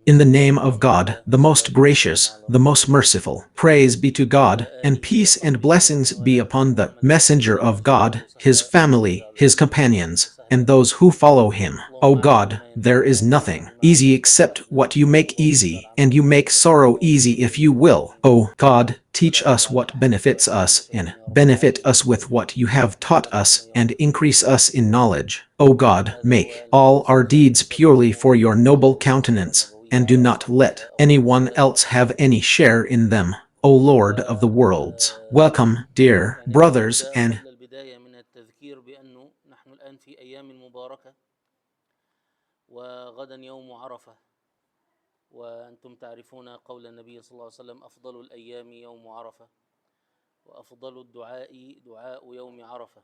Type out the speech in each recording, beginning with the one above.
In the name of God, the most gracious, the most merciful. Praise be to God, and peace and blessings be upon the messenger of God, his family, his companions, and those who follow him. O God, there is nothing easy except what you make easy, and you make sorrow easy if you will. O God, teach us what benefits us, and benefit us with what you have taught us, and increase us in knowledge. O God, make all our deeds purely for your noble countenance, and do not let anyone else have any share in them. O Lord of the worlds, welcome, dear brothers and وغدا يوم عرفة وأنتم تعرفون قول النبي صلى الله عليه وسلم أفضل الأيام يوم عرفة وأفضل الدعاء دعاء يوم عرفة.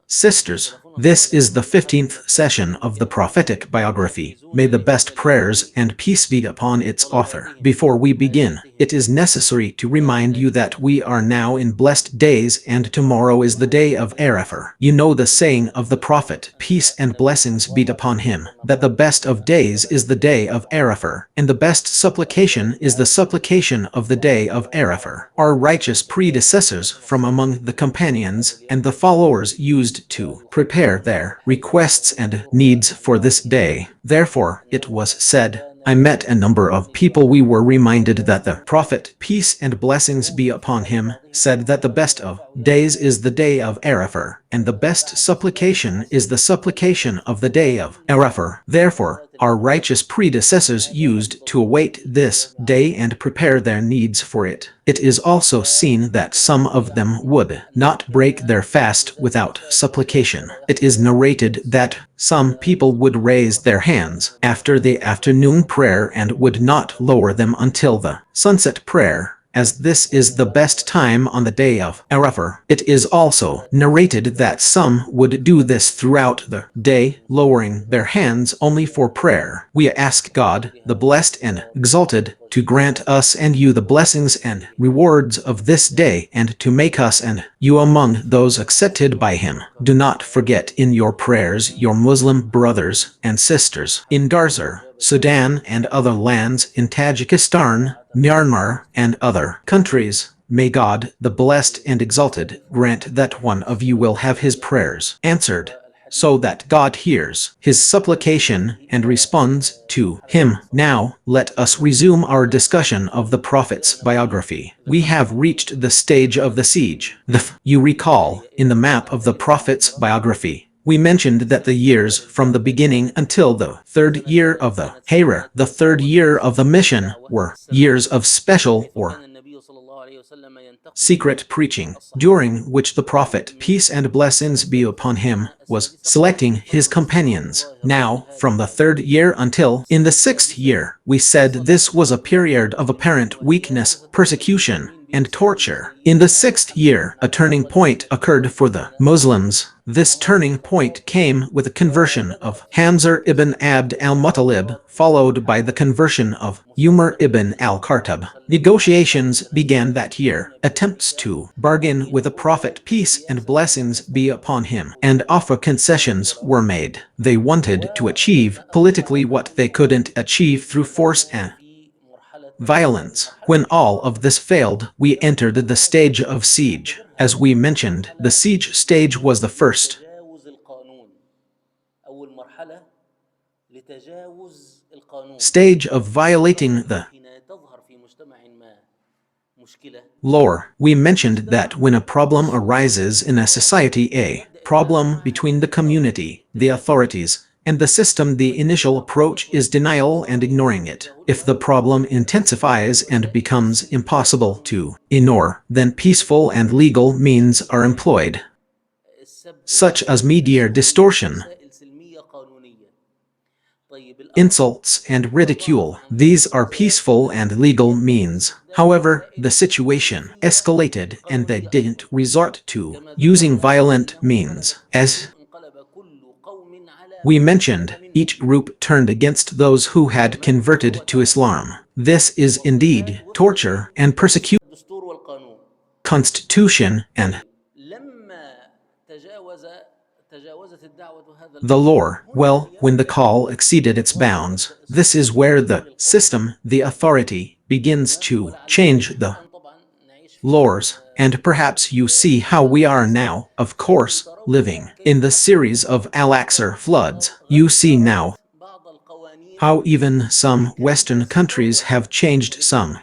sisters, this is the 15th session of the prophetic biography. May the best prayers and peace be upon its author. Before we begin, it is necessary to remind you that we are now in blessed days and tomorrow is the day of Arafah. You know the saying of the Prophet, peace and blessings be upon him, that the best of days is the day of Arafah, and the best supplication is the supplication of the day of Arafah. Our righteous predecessors from among the companions and the followers used to prepare their requests and needs for this day. Therefore, it was said, I met a number of people. We were reminded that the Prophet, peace and blessings be upon him, said that the best of days is the day of Arafah, and the best supplication is the supplication of the day of Arafah. Therefore, our righteous predecessors used to await this day and prepare their needs for it. It is also seen that some of them would not break their fast without supplication. It is narrated that some people would raise their hands after the afternoon prayer and would not lower them until the sunset prayer, as this is the best time on the day of Arafah. It is also narrated that some would do this throughout the day, lowering their hands only for prayer. We ask God, the blessed and exalted, to grant us and you the blessings and rewards of this day, and to make us and you among those accepted by him. Do not forget in your prayers your Muslim brothers and sisters in Darza, Sudan and other lands, in Tajikistan, Myanmar, and other countries. May God, the blessed and exalted, grant that one of you will have his prayers answered, so that God hears his supplication and responds to him. Now, let us resume our discussion of the Prophet's biography. We have reached the stage of the siege. You recall, in the map of the Prophet's biography, we mentioned that the years from the beginning until the third year of the Hijrah, the third year of the mission, were years of special or secret preaching, during which the Prophet, peace and blessings be upon him, was selecting his companions. Now, from the third year until in the sixth year, we said this was a period of apparent weakness, persecution, and torture. In the sixth year, a turning point occurred for the Muslims. This turning point came with the conversion of Hamza ibn Abd al-Muttalib, followed by the conversion of Umar ibn al-Khattab. Negotiations began that year. Attempts to bargain with the Prophet, peace and blessings be upon him, and offer concessions were made. They wanted to achieve politically what they couldn't achieve through force and violence. When all of this failed, we entered the stage of siege. As we mentioned, the siege stage was the first stage of violating the law. We mentioned that when a problem arises in a society, a problem between the community, the authorities, and the system, the initial approach is denial and ignoring it. If the problem intensifies and becomes impossible to ignore, then peaceful and legal means are employed, such as media distortion, insults, and ridicule. These are peaceful and legal means. However, the situation escalated and they didn't resort to using violent means. As we mentioned, each group turned against those who had converted to Islam. This is indeed torture and persecution. Constitution and تجاوزت الدعوة هذا The البعد. lore, well, when the call exceeded its bounds, this is where the system, the authority, begins to change the lores, and perhaps you see how we are now, of course, living in the series of Al-Aqsa floods. You see now how even some Western countries have changed some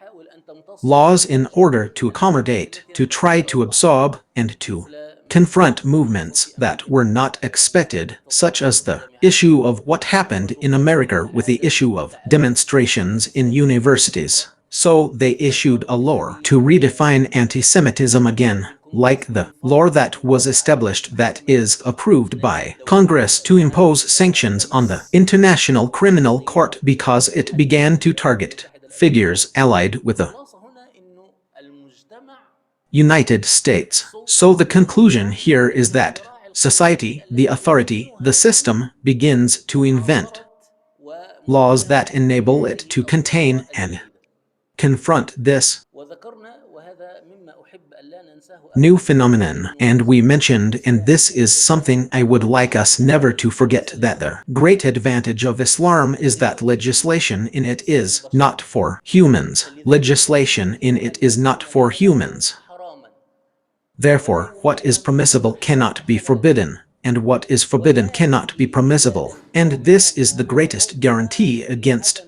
laws in order to accommodate, to try to absorb, and to confront movements that were not expected, such as the issue of what happened in America with the issue of demonstrations in universities. So they issued a law to redefine anti-Semitism again, like the law that was established that is approved by Congress to impose sanctions on the International Criminal Court because it began to target figures allied with the United States. So the conclusion here is that society, the authority, the system begins to invent laws that enable it to contain and confront this new phenomenon. And we mentioned, and this is something I would like us never to forget, that the great advantage of Islam is that legislation in it is not for humans. Legislation in it is not for humans. Therefore, what is permissible cannot be forbidden, and what is forbidden cannot be permissible. And this is the greatest guarantee against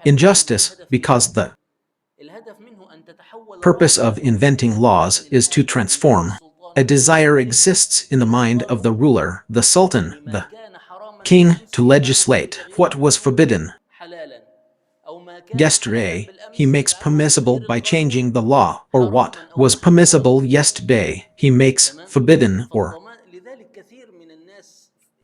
injustice, because the purpose of inventing laws is to transform. A desire exists in the mind of the ruler, the sultan, the king, to legislate what was forbidden yesterday, he makes permissible by changing the law, or what was permissible yesterday, he makes forbidden or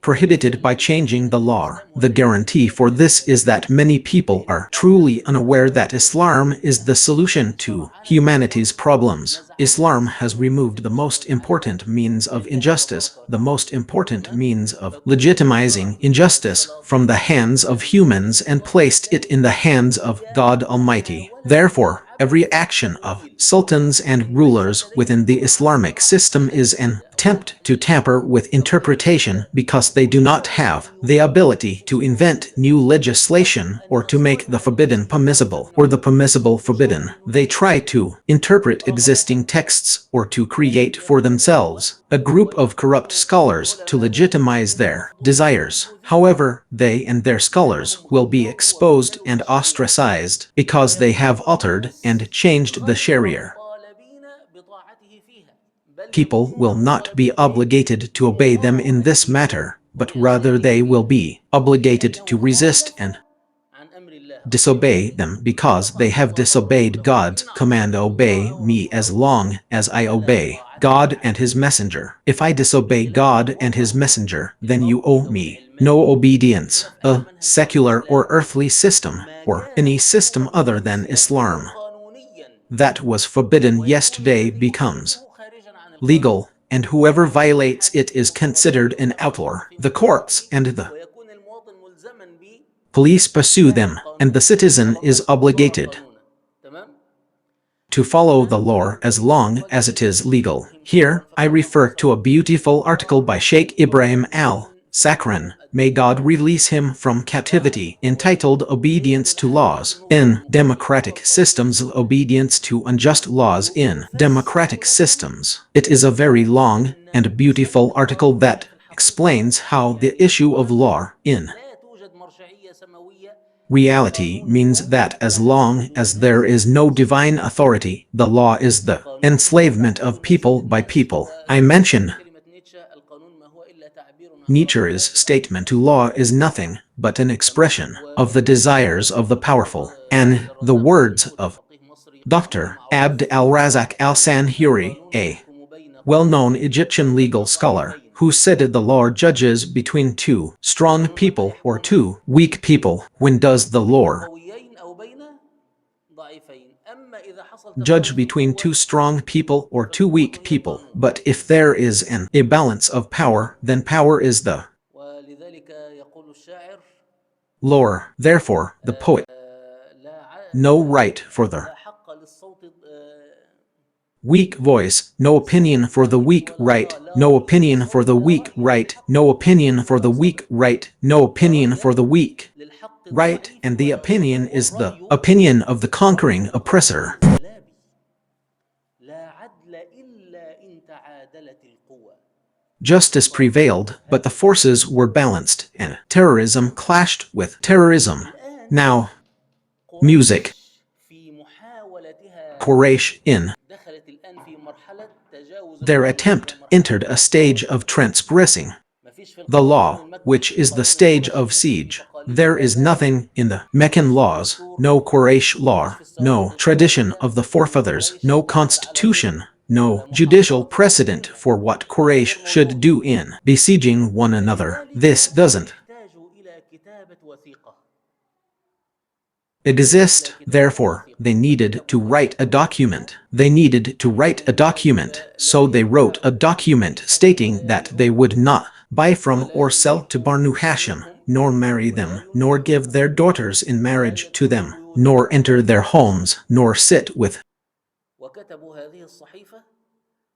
prohibited by changing the law. The guarantee for this is that many people are truly unaware that Islam is the solution to humanity's problems. Islam has removed the most important means of injustice, the most important means of legitimizing injustice, from the hands of humans and placed it in the hands of God Almighty. Therefore, every action of sultans and rulers within the Islamic system is an attempt to tamper with interpretation, because they do not have the ability to invent new legislation or to make the forbidden permissible or the permissible forbidden. They try to interpret existing texts or to create for themselves a group of corrupt scholars to legitimize their desires. However, they and their scholars will be exposed and ostracized because they have altered and changed the Sharia. People will not be obligated to obey them in this matter, but rather they will be obligated to resist and disobey them because they have disobeyed God's command. Obey me as long as I obey God and His Messenger. If I disobey God and His Messenger, then you owe me no obedience. A secular or earthly system, or any system other than Islam, that was forbidden yesterday becomes legal, and whoever violates it is considered an outlaw. The courts and the police pursue them, and the citizen is obligated to follow the law as long as it is legal. Here, I refer to a beautiful article by Sheikh Ibrahim al-Sakran, may God release him from captivity, entitled Obedience to Laws in Democratic Systems, Obedience to Unjust Laws in Democratic Systems. It is a very long and beautiful article that explains how the issue of law in reality means that as long as there is no divine authority, the law is the enslavement of people by people. I mention Nietzsche's statement to law is nothing but an expression of the desires of the powerful, and the words of Dr. Abd al-Razak al-Sanhuri, a well-known Egyptian legal scholar, who said the law judges between two strong people or two weak people. When does the law judge between two strong people or two weak people? But if there is an imbalance of power, then power is the law. Therefore, the poet no right for the Weak voice, no opinion for the weak right, no opinion for the weak right, no opinion for the weak right, no opinion for the weak للحق right, الضعيف and the opinion والرأي is the والرأي opinion of the conquering والرأي oppressor. قانون انقلابي لا عدل إلا إن تعادلت القوى. Justice prevailed, but the forces were balanced, and terrorism clashed with terrorism. الآن Now, music. قريش في محاولتها Quraysh in دخلت الآن في مرحلة تجاوز their الحدود attempt ومرحلة entered a stage الإفراط. of transgressing ما فيش في the القانون law, المكي which في is the القانون stage القرشي of ما فيش في siege. تقاليد There is الآباء، nothing in the ما Meccan فيش في laws, الدستور، no Quraysh ما فيش law, في الثوابت no tradition القبلية of the إن forefathers, قريش no تفرض عليهم constitution, no judicial محافظة precedent قانونية. for what هذا Quraysh غير should موجود. do in besieging one another. This فلذلك doesn't يحتاج إلى كتابة وثيقة. يحتاج إلى exist, كتابة therefore, وثيقة. they needed to write a document. They needed to write a document, so they wrote a document stating that they would not buy from or sell to Banu Hashim, nor marry them, nor give their daughters in marriage to them, nor enter their homes, nor sit with وكتبوا هذه الصحيفة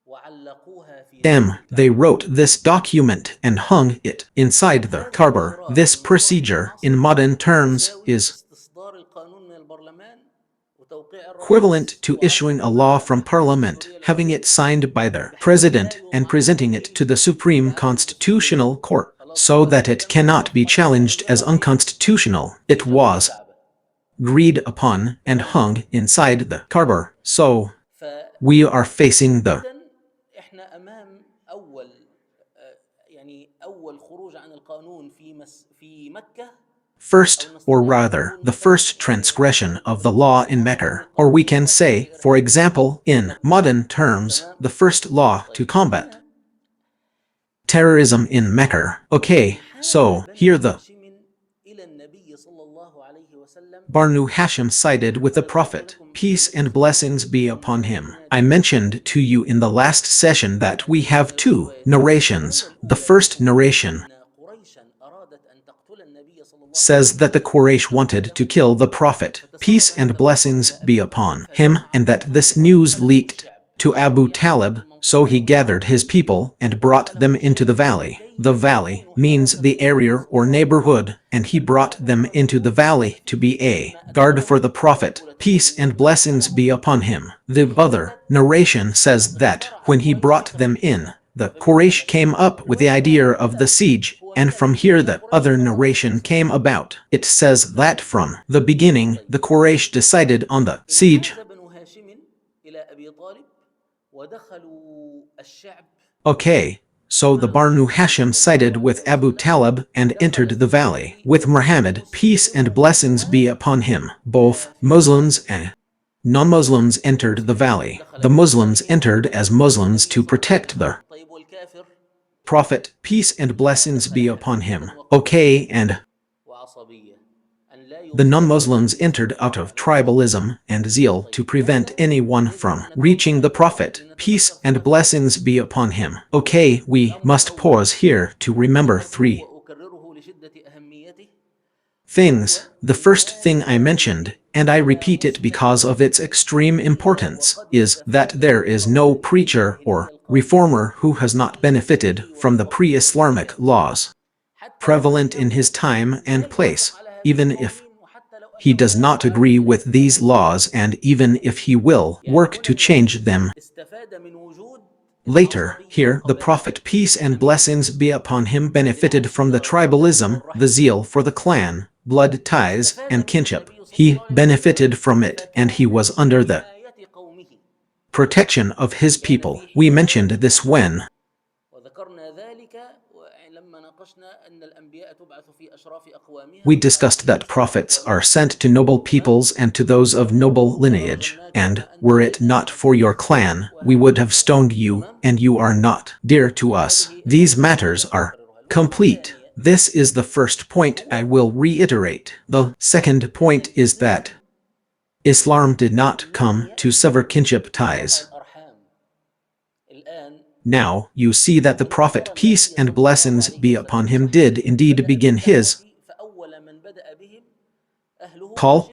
وعلقوها في سقف them. They الكعبة. wrote this document and hung it inside the هذا Kaaba. الإجراء This procedure, in modern terms, يساوي is استصدار القانون من البرلمان وتوقيع equivalent الرئيس to issuing a وعرضه law على from المحكمة Parliament, الدستورية having it العليا signed by the بحيث لا President, and يطعن presenting it عليه to the Supreme ادعاء Constitutional دستورية. Court, خلاص so كده that هذا it تم cannot be وحط على challenged as الورقة في unconstitutional. It سقف was الكعبة. agreed upon and تمام. hung inside the Kaaba. So, فإذا we are facing the احنا أمام أول يعني أول خروج عن القانون في مكة، first, or rather, the first transgression of the law in Mecca, or we can say, for example, in modern terms, the first law to combat terrorism in Mecca. Okay, so here the Banu Hashim sided with the Prophet, peace and blessings be upon him. I mentioned to you in the last session that we have two narrations. The first narration says that the Quraysh wanted to kill the Prophet, peace and blessings be upon him, and that this news leaked to Abu Talib, so he gathered his people and brought them into the valley. The valley means the area or neighborhood, and he brought them into the valley to be a guard for the Prophet, peace and blessings be upon him. The other narration says that when he brought them in, the Quraysh came up with the idea of the siege, and from here the other narration came about. It says that from the beginning, the Quraysh decided on the siege. Okay, so the Banu Hashim sided with Abu Talib and entered the valley with Muhammad, peace and blessings be upon him. Both Muslims and non-Muslims entered the valley. The Muslims entered as Muslims to protect the Prophet, peace and blessings be upon him. Okay, and the non-Muslims entered out of tribalism and zeal to prevent anyone from reaching the Prophet, peace and blessings be upon him. Okay, we must pause here to remember three things. The first thing I mentioned, and I repeat it because of its extreme importance, is that there is no preacher or reformer who has not benefited from the pre-Islamic laws prevalent in his time and place, even if he does not agree with these laws and even if he will work to change them. Later, here, the Prophet, peace and blessings be upon him, benefited from the tribalism, the zeal for the clan, blood ties, and kinship. He benefited from it, and he was under the protection of his people. We mentioned this when we discussed that prophets are sent to noble peoples and to those of noble lineage, and, were it not for your clan, we would have stoned you, and you are not dear to us. These matters are complete. This is the first point I will reiterate. The second point is that Islam did not come to sever kinship ties. Now, you see that the Prophet, peace and blessings be upon him, did indeed begin his call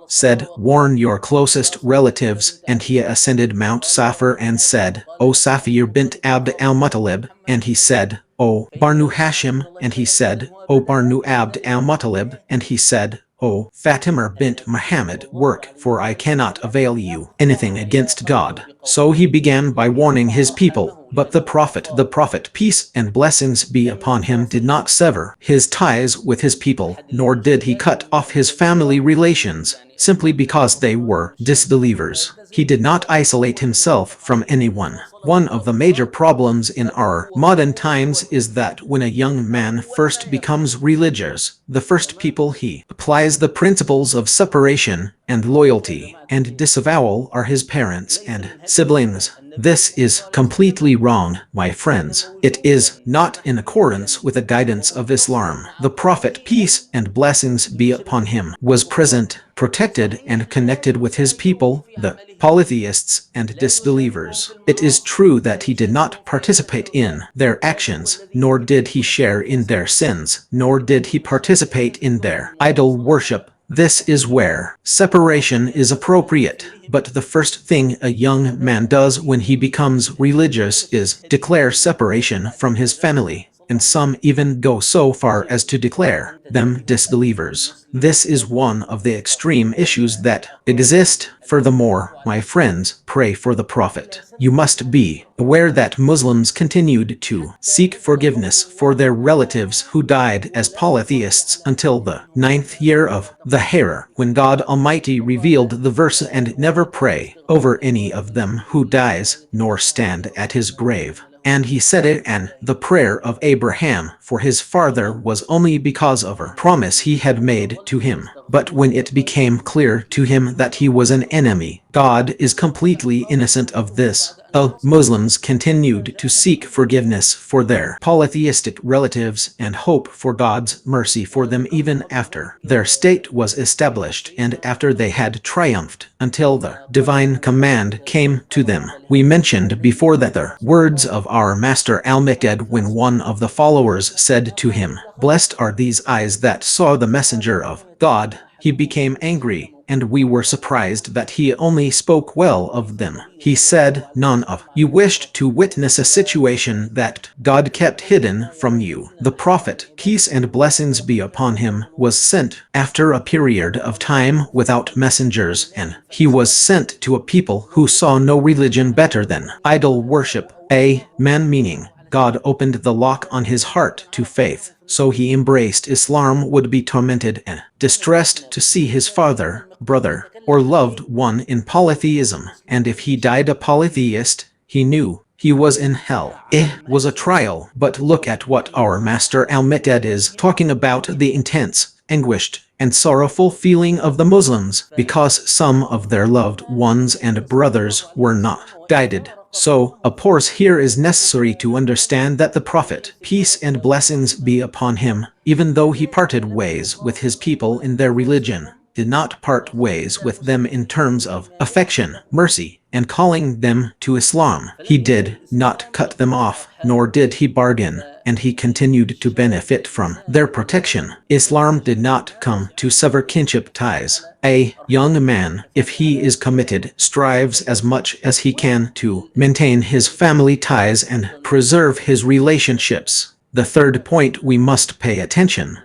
said, "Warn your closest relatives," and he ascended Mount Safar and said, "O Safir bint Abd al-Muttalib," and he said, "O Barnu Hashim," and he said, "O Barnu Abd al-Muttalib," and he said, "O Fatima bint Muhammad, work, for I cannot avail you anything against God." So he began by warning his people, but the Prophet, peace and blessings be upon him, did not sever his ties with his people, nor did he cut off his family relations, simply because they were disbelievers. He did not isolate himself from anyone. One of the major problems in our modern times is that when a young man first becomes religious, the first people he applies the principles of separation and loyalty and disavowal are his parents and siblings. This is completely wrong, my friends. It is not in accordance with the guidance of Islam. The Prophet, peace and blessings be upon him, was present, protected, and connected with his people, the polytheists and disbelievers. It is true that he did not participate in their actions, nor did he share in their sins, nor did he participate in their idol worship. This is where separation is appropriate. But the first thing a young man does when he becomes religious is declare separation from his family, and some even go so far as to declare them disbelievers. This is one of the extreme issues that exist. Furthermore, my friends, pray for the Prophet. You must be aware that Muslims continued to seek forgiveness for their relatives who died as polytheists until the 9th year of the Hijrah, when God Almighty revealed the verse, "And never pray over any of them who dies, nor stand at his grave." And he said it, and the prayer of Abraham for his father was only because of a promise he had made to him. But when it became clear to him that he was an enemy, God is completely innocent of this. Muslims continued to seek forgiveness for their polytheistic relatives and hope for God's mercy for them even after their state was established and after they had triumphed, until the divine command came to them. We mentioned before that the words of our master Al-Miqdad when one of the followers said to him, "Blessed are these eyes that saw the messenger of God." He became angry, and we were surprised that he only spoke well of them. He said, "None of you wished to witness a situation that God kept hidden from you." The Prophet, peace and blessings be upon him, was sent after a period of time without messengers, and he was sent to a people who saw no religion better than idol worship. A man, meaning God opened the lock on his heart to faith, so he embraced Islam, would be tormented and distressed to see his father, brother, or loved one in polytheism, and if he died a polytheist, he knew he was in hell. It was a trial, but look at what our master Al-Miqdad is talking about, the intense, anguished, and sorrowful feeling of the Muslims because some of their loved ones and brothers were not guided. So, of course, here is necessary to understand that the Prophet, peace and blessings be upon him, even though he parted ways with his people in their religion, did not part ways with them in terms of affection, mercy, and calling them to Islam. He did not cut them off, nor did he bargain, and he continued to benefit from their protection. Islam did not come to sever kinship ties. A young man, if he is committed, strives as much as he can to maintain his family ties and preserve his relationships. The third point we must pay attention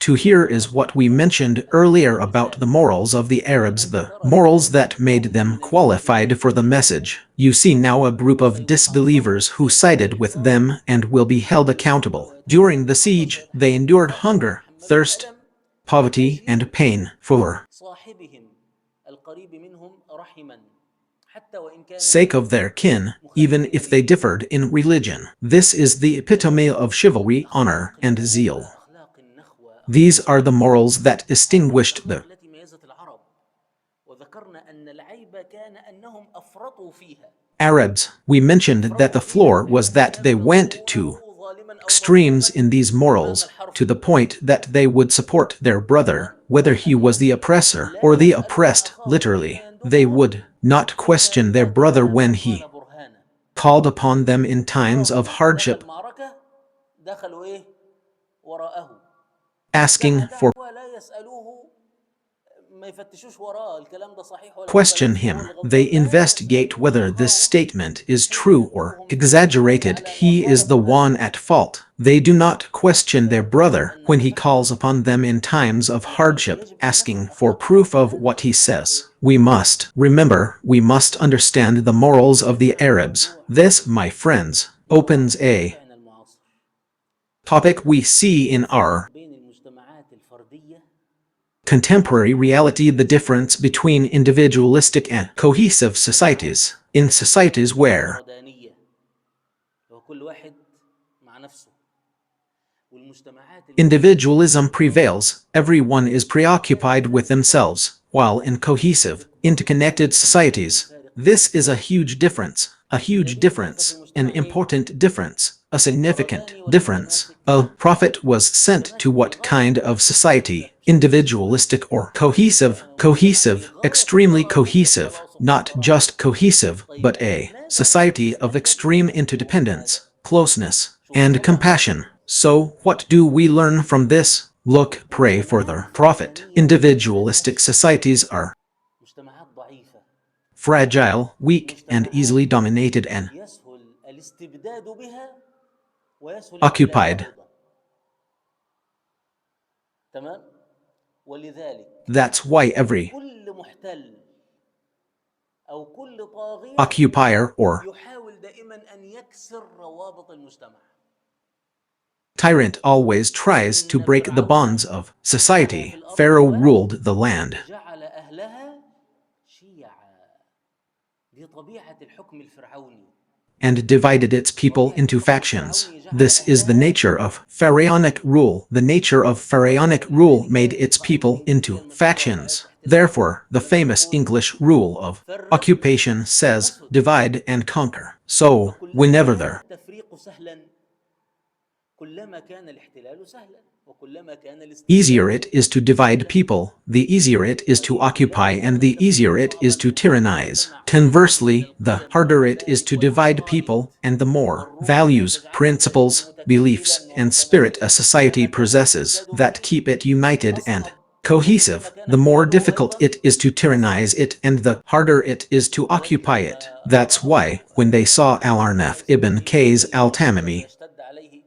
to here is what we mentioned earlier about the morals of the Arabs, the morals that made them qualified for the message. You see now a group of disbelievers who sided with them and will be held accountable. During the siege, they endured hunger, thirst, poverty, and pain for sake of their kin, even if they differed in religion. This is the epitome of chivalry, honor, and zeal. These are the morals that distinguished the Arabs. We mentioned that the flaw was that they went to extremes in these morals, to the point that they would support their brother, whether he was the oppressor or the oppressed. Literally, they would not question their brother when he called upon them in times of hardship, asking for ما يفتشوش وراه الكلام ده صحيح ولا لا، question بس هو him. اللي They غلطان. لا investigate whether this statement is true or فيحملوهم exaggerated. على ما He is the خالفوا one هذا. at fault. They do not question their فيجب brother أن when he نتفهم calls upon them in times of hardship, يجب أن asking نفهم for أخلاق هؤلاء proof of هذا what he معناه الخير. says. We must remember, we must understand the morals of the المجتمع Arabs. الموضوع This, my friends, opens بيراعي a واقعنا المعاصر. topic we see in our يفرق بين المجتمعات الفردية contemporary reality, the difference between individualistic and cohesive societies. In societies where الفردانية، وكل واحد مع نفسه، والمجتمعات individualism prevails, everyone is preoccupied with themselves, while in cohesive, interconnected societies, this is a huge difference, an important difference, a significant difference. A prophet was sent to what kind of society? Individualistic or cohesive? Cohesive, extremely cohesive, not just cohesive, but a society of extreme interdependence, closeness, and compassion. So, what do we learn from this? Look, pray for the prophet. Individualistic societies are مجتمعات ضعيفة، fragile, weak, and easily dominated and يسهل الاستبداد بها ويسهل احتلالها occupied. أيضا. تمام. ولذلك That's why every كل محتل أو كل طاغية occupier or يحاول دائما أن يكسر روابط المجتمع. tyrant always tries to إن break the bonds فرعون of علا في society. الأرض Pharaoh ruled the land وجعل أهلها شيعا. دي طبيعة الحكم الفرعوني. and divided its people into factions. This is the nature of pharaonic rule. The nature of pharaonic rule made its people into factions. Therefore, the famous English rule of occupation says, divide and conquer. So, فكلما whenever كان there التفريق سهلا كلما كان الاحتلال سهلا وكلما كان easier الاستبداد it is to divide سهلا. people, the easier it is to occupy, and the easier it is to tyrannize. المجتمع أكثر من Conversely, the القيم harder it is والمبادئ to divide والعقائد people, and the more والروح values, وتجعله دائما principles, beliefs, متكاملا and spirit a ومتماسكا، society كلما كان possesses الاستبداد that به keep it united and أصعب وكلما cohesive, كان the more احتلاله difficult أيضا it is to أصعب. tyrannize it, and the harder it is to لذلك occupy it. لما That's رأوا why, when they saw الحسن Al-Arnaf ibn البصري Qays يغضب al-Tamimi ويشتد عليه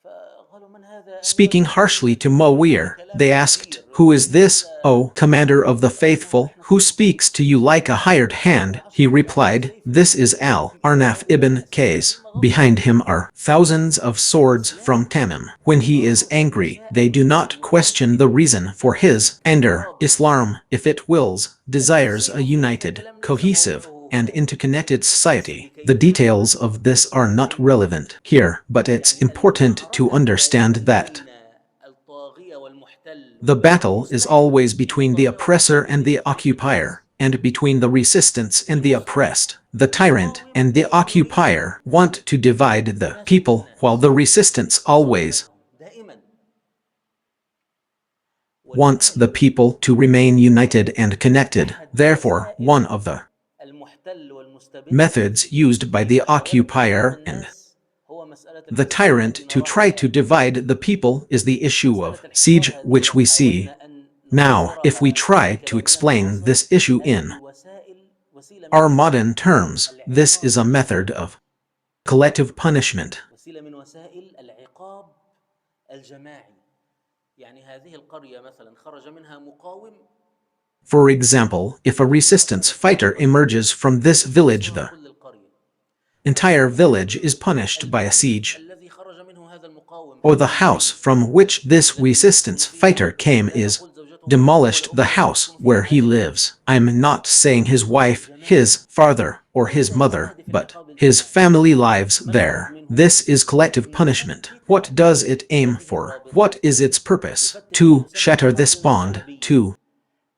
فقالوا من هذا أمير speaking المؤمنين harshly to يتكلم هذا Muawiyah, they كلاما asked, غزير "Who is ومن this, هذا O commander of the قال لهم faithful, نحن who خصوم speaks to you like a hired hand?" He بعصر الله replied, بسيف "This is وأنتم في Al-Arnaf كتاب ibn الله سيف Qays. ثم غضب. Behind him are thousands of swords from الإسلام Tamim. When he is رافض angry, إنشاء they do not question متمدد the reason for his anger. حاضر. Islam, if it wills, desires a التفصيل في هذا united, الكلام ليس cohesive, موضعه and هنا. interconnected بس society. لكي The نفهم details of this are not relevant here, but it's يعني important to المعركة understand دائما that بين الطاغية والمحتل the battle is والمستحكم always between the oppressor and the والإنجاز. occupier, and between the resistance and the المسلم oppressed. The tyrant يقاوم and the لأنه يريد occupier want to divide the تماسك people, while the الناس resistance always وصلابتهم دائما. wants the ولذلك people to remain united and connected. أحد Therefore, one وسائل of the المحتل والمستبد methods used by في the محاولة تفريق occupier and الناس هو مسألة the الحصار tyrant التي to نراها try to الآن. divide the people is the issue مسألة of الحصار siege, هذه which لو we see حاولنا أن now. If we نفسرها try to بكلامنا explain المعاصر، this issue in هذه وسيلة من our وسائل modern terms, this العقاب is a method الجماعي. of collective punishment. وسيلة من وسائل العقاب الجماعي. يعني هذه القرية مثلا خرج منها مقاوم، For example, if a resistance fighter emerges from this village, حصار the كل القرية. entire village is ويهاجم punished by a البيت siege, الذي خرج منه هذا المقاوم or في the house المنزل from which this الذي يسكن resistance fighter فيه. came لا is نقول زوجته الأولى demolished. The والأخرى house تسكن where فيها he أيضا. lives. I'm not saying his العقاب wife, الجماعي his father, or his ليس mother, يستهدف but العقاب his الجماعي. family lives ما الغرض there. منه؟ This is collective أن punishment. يفتت What does it aim هذه for? الرابطة، What is its purpose? يفتت ما To يسمى shatter this بالرابطة bond, الشعبية، to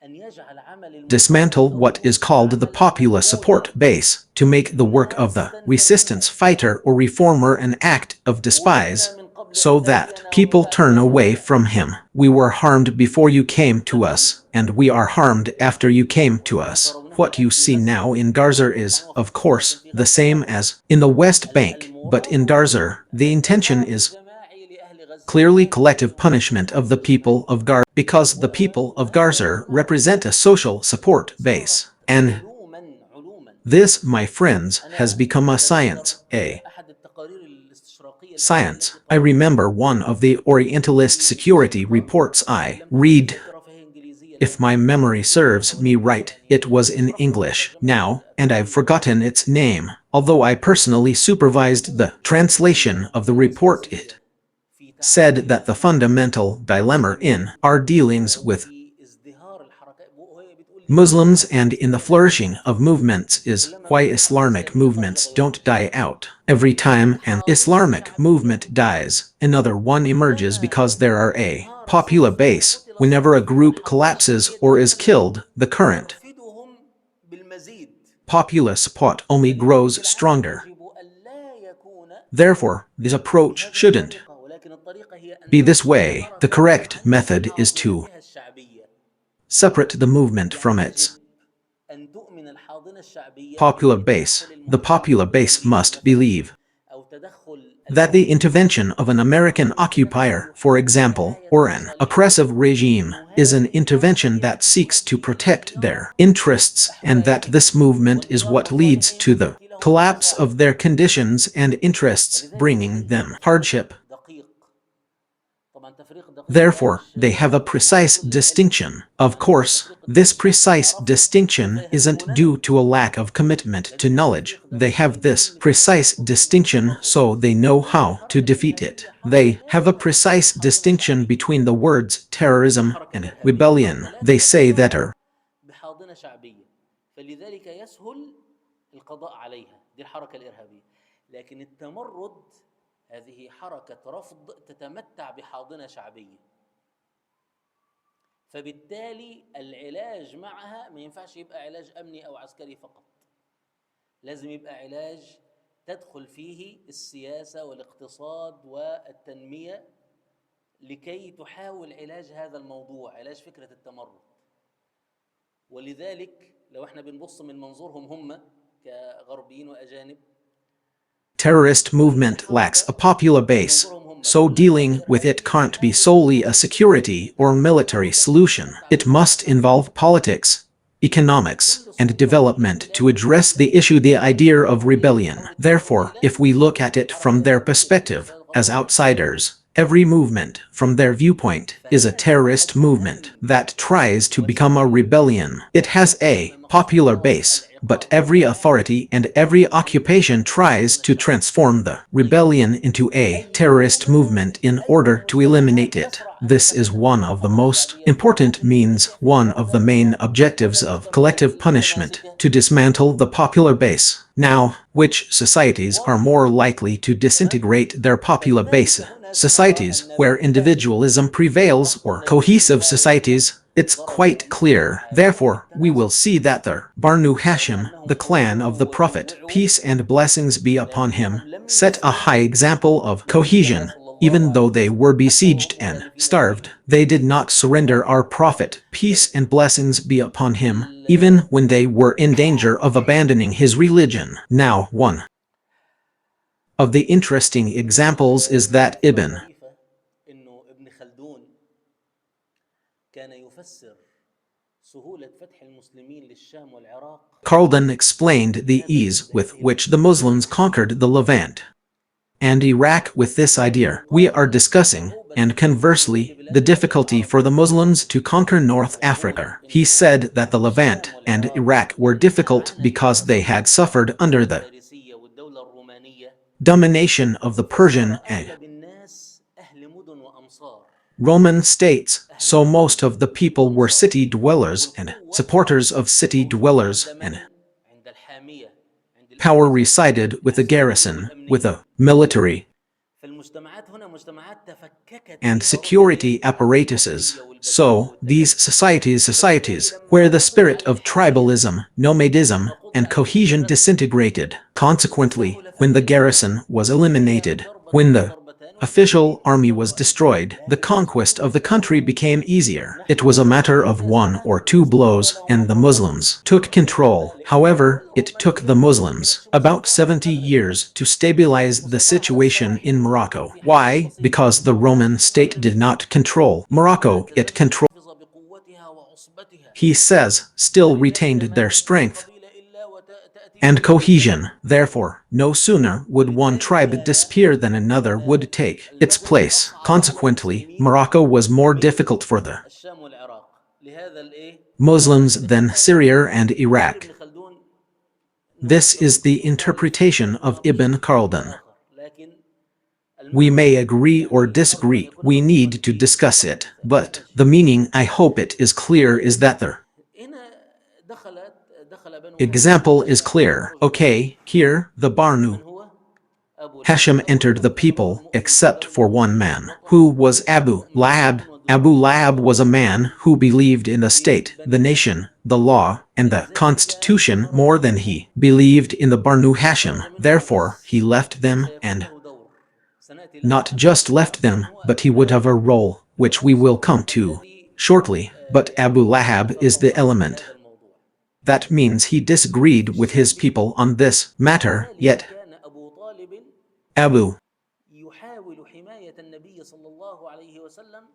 أن يجعل عمل المقاوم dismantle أو what is called the عمل populace support المثور base, to make the work of الناس the تنفر resistance منه. fighter or reformer an act of أوذينا despise, من قبل so أن that تأتينا ومن people بعد turn ما away جئتنا. from him. We were harmed before you came to تمام. us, and we are harmed after you came to وما us. ترونه What الآن you في see غزة now in Gaza is, طبعا وفي of قطر، لكن course, في the غزة same معروف. as in the West Bank, but المراد in Gaza, the intention العقاب is الجماعي لأهل غزة. clearly collective punishment of the people of Gar because the people of Garzar represent a social support base. And this, my friends, has become a science, a science. I remember one of the Orientalist security reports I read. If my memory serves me right, it was in English now, and I've forgotten its name, although I personally supervised the translation of the report. It said that the fundamental dilemma in our dealings with Muslims and in the flourishing of movements is why Islamic movements don't die out. Every time an Islamic movement dies, another one emerges because there are a popular base. Whenever a group collapses or is killed, the current popular support only grows stronger. Therefore, this approach shouldn't be this way. The correct method is to separate the movement from its popular base. The popular base must believe that the intervention of an American occupier, for example, or an oppressive regime, is an intervention that seeks to protect their interests, and that this movement is what leads to the collapse of their conditions and interests, bringing them hardship. Therefore, they have a precise distinction. Of course, this precise distinction isn't due to a lack of commitment to knowledge. They have this precise distinction so they know how to defeat it. They have a precise distinction between the words terrorism and rebellion. They say that are بحاضنة شعبية، فلذلك يسهل القضاء عليها. دي الحركة الإرهابية. لكن التمرد هذه حركة رفض تتمتع بحاضنة شعبية، فبالتالي العلاج معها ما ينفعش يبقى علاج أمني أو عسكري فقط، لازم يبقى علاج تدخل فيه السياسة والاقتصاد والتنمية لكي تحاول علاج هذا الموضوع، علاج فكرة التمرد. ولذلك لو احنا بنبص من منظورهم هم كغربيين وأجانب، terrorist movement lacks a popular base, so dealing with it can't be solely a security or military solution. It must involve politics, economics, and development to address the issue, the idea of rebellion. Therefore, if we look at it from their perspective, as outsiders, every movement, from their viewpoint, is a terrorist movement that tries to become a rebellion. It has a popular base, but every authority and every occupation tries to transform the rebellion into a terrorist movement in order to eliminate it. This is one of the most important means, one of the main objectives of collective punishment, to dismantle the popular base. Now, which societies are more likely to disintegrate their popular base? Societies where individualism prevails or cohesive societies? It's quite clear. Therefore, we will see that the Banu Hashim, the clan of the Prophet, peace and blessings be upon him, set a high example of cohesion. Even though they were besieged and starved, they did not surrender. Our Prophet, peace and blessings be upon him, even when they were in danger of abandoning his religion. Now, one of the interesting examples is that Ibn Khaldun explained the ease with which the Muslims conquered the Levant and Iraq with this idea we are discussing, and conversely, the difficulty for the Muslims to conquer North Africa. He said that the Levant and Iraq were difficult because they had suffered under the domination of the Persian and Roman states, so most of the people were city dwellers and supporters of city dwellers, and power resided with the garrison, with a military and security apparatuses. So, these societies where the spirit of tribalism, nomadism, and cohesion disintegrated. Consequently, when the garrison was eliminated, when the official army was destroyed, the conquest of the country became easier. It was a matter of 1 or 2 blows, and the Muslims took control. However, it took the Muslims about 70 years to stabilize the situation in Morocco. Why? Because the Roman state did not control Morocco, it controlled. He says, still retained their strength and cohesion. Therefore, no sooner would one tribe disappear than another would take its place. Consequently, Morocco was more difficult for the Muslims than Syria and Iraq. This is the interpretation of Ibn Khaldun. We may agree or disagree, we need to discuss it, but the meaning, I hope it is clear, is that the example is clear. Okay, here, the Banu Hashim entered the people, except for one man, who was Abu Lahab. Abu Lahab was a man who believed in the state, the nation, the law, and the constitution more than he believed in the Banu Hashim. Therefore, he left them, and not just left them, but he would have a role, which we will come to shortly. But Abu Lahab is the element. That means he disagreed with his people on this matter, yet Abu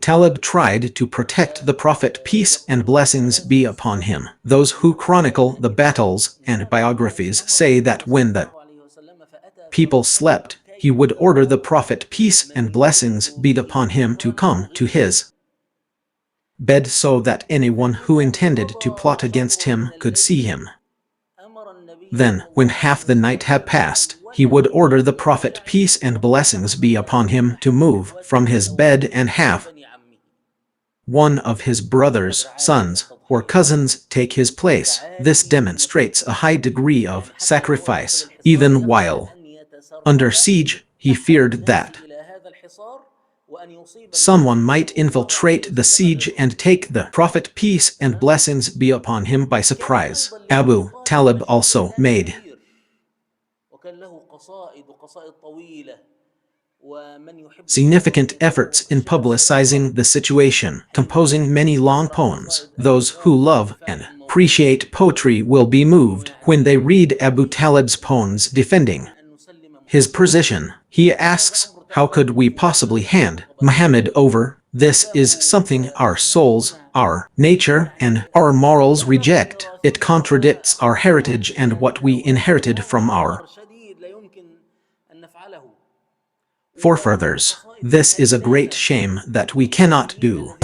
Talib tried to protect the Prophet, peace and blessings be upon him. Those who chronicle the battles and biographies say that when the people slept, he would order the Prophet, peace and blessings be upon him, to come to his bed so that anyone who intended to plot against him could see him. Then, when half the night had passed, he would order the Prophet, peace and blessings be upon him, to move from his bed and have one of his brothers, sons, or cousins take his place. This demonstrates a high degree of sacrifice. Even while under siege, he feared that someone might infiltrate the siege and take the Prophet, peace and blessings be upon him, by surprise. Abu Talib also made significant efforts in publicizing the situation, composing many long poems. Those who love and appreciate poetry will be moved when they read Abu Talib's poems defending his position. He asks, how could we possibly hand Muhammad over? This is something our souls, our nature, and our morals reject. It contradicts our heritage and what we inherited from our forefathers. This is a great shame that we cannot do.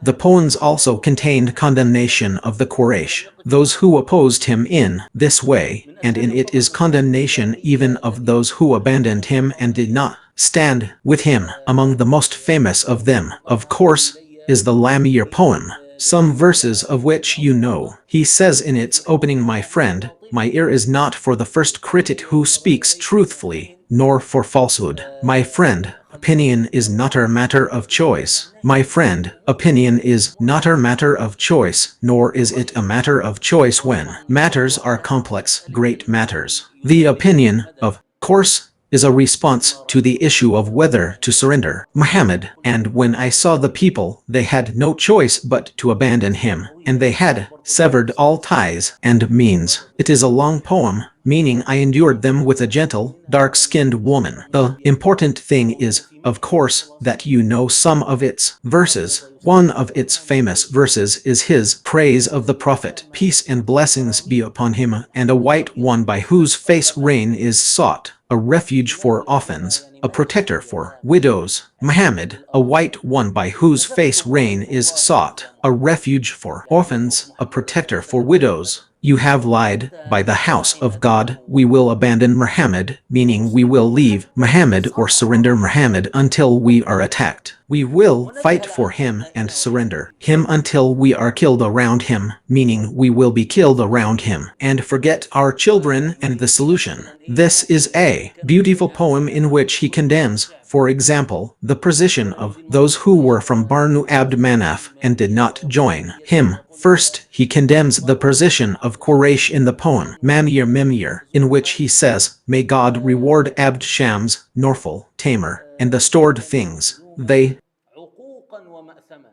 The poems also contained condemnation of the Quraysh, those who opposed him in this way, and in it is condemnation even of those who abandoned him and did not stand with him. Among the most famous of them, of course, is the Lamir poem, some verses of which you know. He says in its opening, my friend, my ear is not for the first critic who speaks truthfully, nor for falsehood. My friend, opinion is not a matter of choice. My friend, opinion is not a matter of choice, nor is it a matter of choice when matters are complex, great matters. The opinion, of course, is a response to the issue of whether to surrender Muhammad. And when I saw the people, they had no choice but to abandon him, and they had severed all ties and means. It is a long poem, meaning I endured them with a gentle, dark-skinned woman. The important thing is, of course, that you know some of its verses. One of its famous verses is his praise of the Prophet, peace and blessings be upon him, and a white one by whose face rain is sought, a refuge for orphans, a protector for widows. Muhammad, a white one by whose face rain is sought, a refuge for orphans, a protector for widows. You have lied. By the house of God, we will abandon Muhammad, meaning we will leave Muhammad or surrender Muhammad until we are attacked. We will fight for him and surrender him until we are killed around him, meaning we will be killed around him, and forget our children and the solution. This is a beautiful poem in which he condemns, for example, the position of those who were from Banu Abd Manaf and did not join him. First, he condemns the position of Quraysh in the poem Mamir Mimir, in which he says, may God reward Abd Shams, Norful, Tamer, and the stored things. They عقوقا ومأثما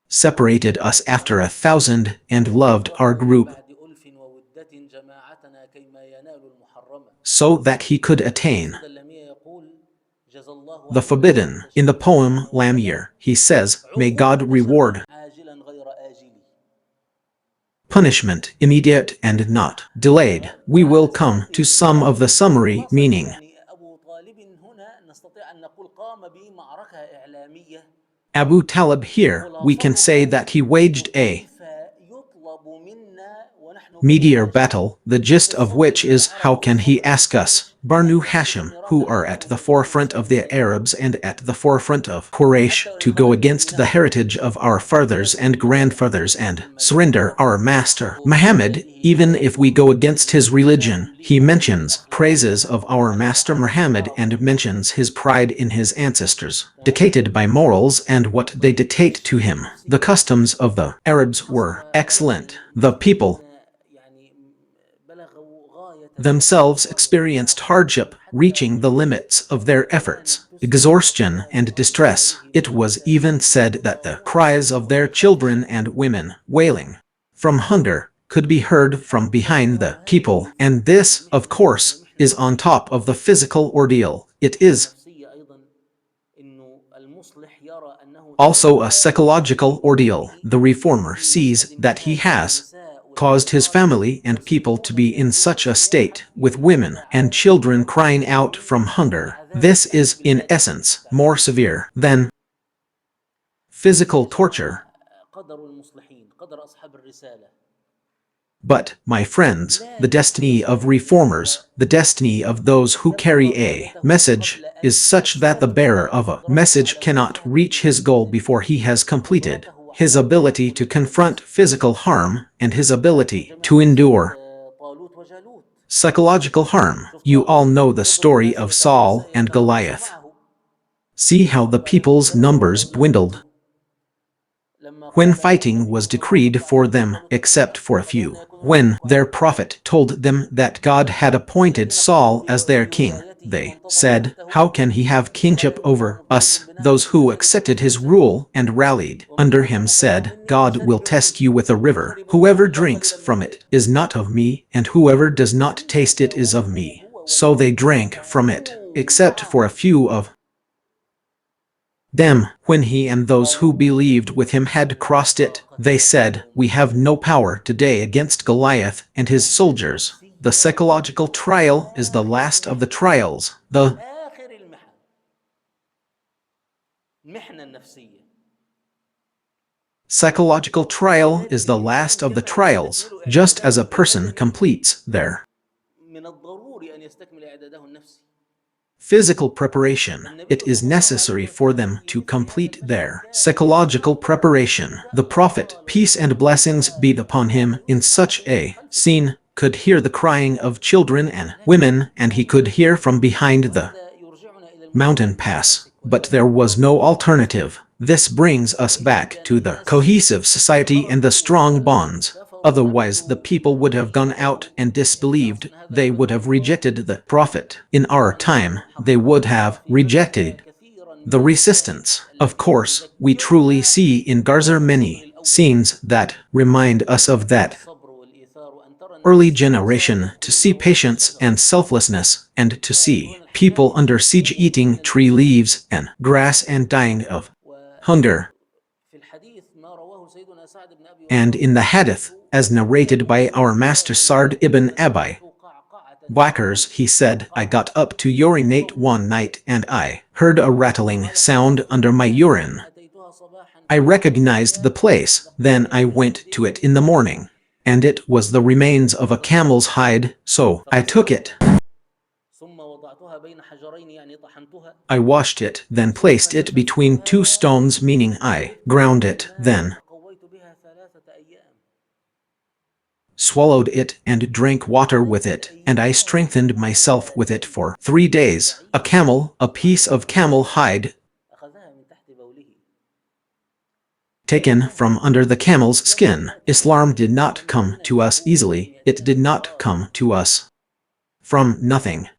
separated us after 1,000 and loved our وفرقوا من group بعد ألف وودة جماعتنا كيما ينالوا المحرمة. so that he could attain القصيدة اللامية يقول جزى الله the عنا forbidden. سيد In the الشيخ poem محمد وسلم Lamir, he says, May God عقوبة شر reward عاجلا غير آجل. punishment immediate and not delayed. We will وعلى come to سيرته some of the summary المختصرة meaning. يعني أبو طالب هنا نستطيع أن نقول قام بمعركة إعلامية Abu Talib here, we can say خلاصتها that he waged a كيف يطلب منا ونحن بنو meteor هاشم battle, the في gist of الصبر which is how بالعرب can he والصبر ask بالقريش us, أن Barnu نحدث Hashim, ميراث who are العداوة at the بيننا forefront وبين of the سيدنا Arabs محمد and at the forefront of Quraysh, حتى وإن to go خرجوا against the منها heritage of our fathers and ويسلموا إلى grandfathers الأذية and ثم surrender our يتفرقوا master ويصبحوا في Muhammad, غيره even if we go ويكونوا against his religion. الإسلام He لهم mentions praises بالأخلاق of our master والعادات Muhammad and والعرف. mentions his pride in his ancestors, تمام. dictated by morals and what they dictate to السنة him. The النفسية customs of the Arabs حصل were بلغ excellent. The people المسلمين يعني بلغوا غاية التكدس themselves والضياع experienced hardship, حتى reaching the limits of their كانت efforts, تسمع exhaustion, أصوات and distress. It أطفالهم was even البكائين said that the cries of والصراخ their بسبب children الشدة. and women, wailing from hunger, could be heard from behind the people. وهذه And this, of محنة هي course, محنة is on نفسية. top of the physical ordeal. It محنة is نفسية أيضا إنه المصلح يرى أنه also a تسبب psychological في ordeal. أمره The reformer في sees مشهد that he هادئ has بالنساء caused his والأطفال family and people to يصيحون be in such ويبكون a state, with ينادون women and على children crying out ربهم from hunger. مع ذلك This is, التعذيب in المادي essence, more التعذيب الجسدي. severe than بس physical يا torture. جماعة قدر المصلحين قدر أصحاب الرسالة But, my friends, لا the destiny يحبس of الناس reformers, the destiny of those who يبلغ carry a غايته message, قبل is أن such that the bearer يسيطر of a قدرته message على cannot مواجهة reach his goal المسلمين before he has completed وقدرته his على ability التغلب to على confront النفس. physical harm and his تعرفون ability جميعا to قصة endure طالوت وجالوت. psychological harm. شوف You all طالوت know the يضرب story الناس of Saul and يتنافس Goliath. معه See how the فلما people's جلبه numbers جنوده dwindled لما when قال لهم fighting was نبيهم وما decreed رد for عليهم them قالوا except تمنوا for a قال few. إن يكون لكم When their عدو prophet told them that God had appointed الذين قاموا Saul as their king, بولايته they وانتضعوا said, تحته How can he have قال kingship إنه over مبتليكم us? بنهر Those who فمن شرب accepted منه his فليس rule and rallied ومن under كان him مطعما said, مني God will فشرب test منه you with a ومن river. شرب منه Whoever وجد drinks قليلا من from it الماء is not of me, and whoever does not فلما taste it is of جاوزه me. هو So they والذين drank from it, آمنوا except for a معه few of them. When he and those who believed with him had لا crossed it, طاقة they لنا said, اليوم We have no بجالوت. power today against Goliath and his المحنة soldiers. The النفسية psychological trial is the آخر last of the المحن trials. The آخر المحن المحنة النفسية psychological trial ولذلك is the الإنسان last of the كما trials. يستكمل Just as إعداده a person البدني completes their من الضروري أن يستكمل إعداده النفسي. physical preparation, فالنبي it is صلى الله عليه necessary for وسلم them في to مثل هذا complete المشهد their كان psychological يسمع preparation. إذا The Prophet, أطال peace and الزمان blessings be الغالي upon كان him, in يسمع such من a خلفه scene, could hear the crying of children and لكن women, and he could هذا hear from behind the وهذا يرجعنا إلى المجتمع mountain pass. المتماسك But there والسلام was no alternative. This brings us وإلا back كان to the الناس cohesive society and the خرجوا strong وسلموا bonds. واكتفوا Otherwise, the وأدوا people would have gone وانقادوا out and في disbelieved. عصرنا هذا They لما would have نقول rejected the Prophet. In our time, أنه they حقيقة would نرى have في غزة rejected كثيرا the من المشاهد resistance. Of التي course, we truly تذكرنا see in Gaza بالصبر many الأول scenes that remind us of that الصبر والإيثار وأن ترى early الناس في الحصار generation, to see يأكلون ورق patience الشجر and selflessness, and to see ويأكلون people الحجارة under siege يموتون eating من tree الجوع. leaves and grass and dying of hunger. وفي الحديث ما رواه سيدنا سعد بن أبي And وقاص in the رحمه hadith, as narrated by our master Sard ibn Abi Bakrs, he said, I got up to urinate one night and I heard a rattling قال sound فوقفت under my عندها urine. فلما أتيتها صباحا I فوجدتها recognized the عريانا place. Then لقيتها I في went to it in the جلدها morning, and it was the remains of a camel's hide, so I took it. فغسلتها ثم وضعتها بين حجرين يعني طحنتها I washed it, then ثم placed it between two شففتها stones, meaning I ground it, فشربتها then فقويت بها 3 أيام. swallowed it and drank water with 3 it, and I أيام strengthened myself with it for 3 days. A camel, a piece of camel hide, أخذها من تحت بوله taken from under the camel's لم skin. يأتي Islam did إلى not come المدينة to us بسهولة easily. It يأتيها did not بفرار. come to us from nothing.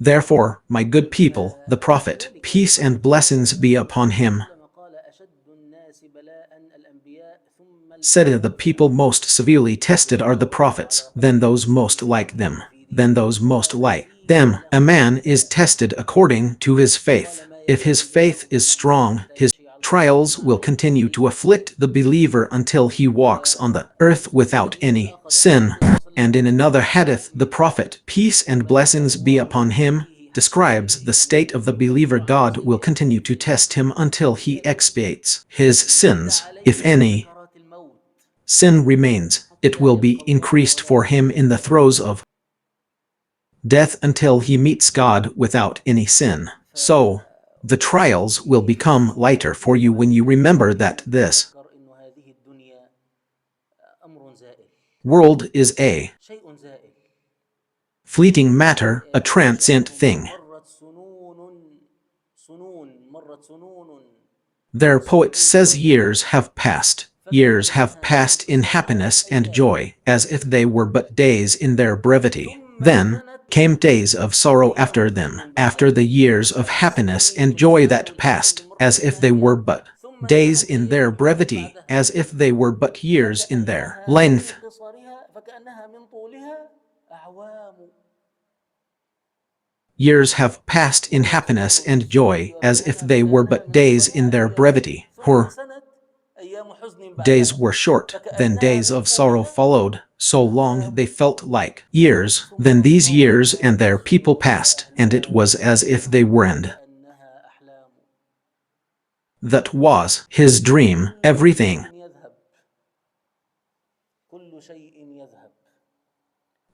Therefore, my good people, the Prophet, فلذلك peace and النبي blessings be upon صلى الله عليه him, وسلم قال أشد الناس بلاء الأنبياء ثم said the people الأمثل most severely tested are the والله prophets, على then قلبك those most like them, ليثبتك في then دينك those most وما like يزيد them. A له man is ابتلاء tested according to his faith. قال ما If his يزال faith المرء is مؤمنا strong, حتى his يمشي على الأرض trials هونا will غير continue to كريم. afflict the believer until he walks on the earth وفي without الحديث any الآخر يقول sin. النبي صلى الله عليه And وسلم in another أن hadith, the Prophet, peace and ما يزال blessings be الله upon him, يبتليه حتى describes the state of the believer. يكف عن God will continue to سيئاته test him until he ويأتي expiates his يشتد sins. If عليه في any سكرات الموت sin remains, it حتى will be يلقى الله increased ولا for him in the سيئة throes له. of death until he meets God without any sin. So, the trials will ففي become حديث lighter for you when you remember that this تذكر أن هذه الدنيا أمر زائل world is a شيء زائل fleeting matter, a transient أنشأتهم thing. مرت سنون Their poet كالسحب says الجيد years فكأنها have من passed in قصارها happiness and أيام joy, as if they were but days in their brevity. ثم Then زنت came days of sorrow أيام after them, حزن after the بعدها years of happiness and فكالسنين joy تزال that الحياة passed, بمرور as if they were الأيام but ثم days زنت in their أيام حزن brevity, بعدها as if they were but years in their length. فكأنها من طولها أعوام Years have passed in happiness وتمر and بالسرور joy, as if والهنا they were فكأنها but من days in أفضلها their أيام brevity. ثم Her سنت أيام حزن days بعدها were short, then فكأنها days من of sorrow طولها followed, so long they أعوام felt like years. ثم Then these years انقضى and their people والسنون passed, and it was كأهلام as if they were and كأنها أحلام that was his dream, كل everything شيء يذهب كل شيء يذهب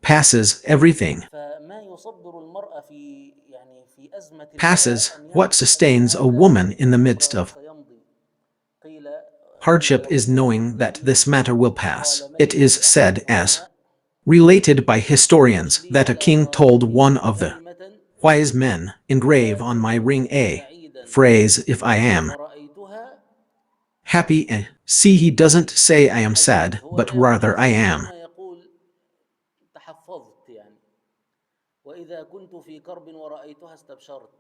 passes, everything فما يصبر المرء في أزمة passes. البلاء أن What يعرف أن sustains a هذا woman in the midst الأمر of سيمضي قيل hardship روي is عن knowing that النبي this matter will قال pass. من It is يريد أحد said, as العلماء related by أن historians, يملي that a على king told one خاتمه of the كلمة wise men, engrave إذا on my كنت ring فيه a سعيدا phrase, if I am ورأيتها happy. See, he doesn't say I am حزنت sad, هو but لا يقول rather I حزنت am إنما يقول تحفظت وإذا كنت في كرب ورأيتها استبشرت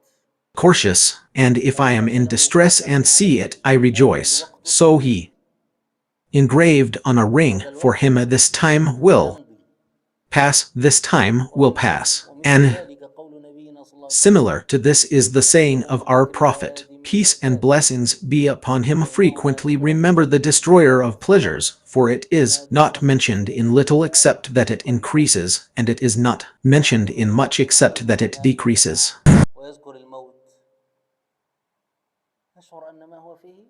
cautious, and if I am فغرس in له distress and خاتما see عليه it, I هذا rejoice. الوقت So سيمضي he engraved on a ring هذا for الوقت him, this time will سيمضي pass, this time will pass. ومثل And ذلك قول نبينا صلى الله عليه وسلم similar to this is the saying of our احذر Prophet, الهادم peace and اللذات blessings be upon him, فإنه لا frequently ذكر remember the فيه destroyer of أكثر pleasures, for it is مما not ذكر في mentioned الحزن in little except that it والموت increases, and it is not mentioned in much ويذكر except that it الموت decreases. ويذكر الموت أشعر أن ما هو فيه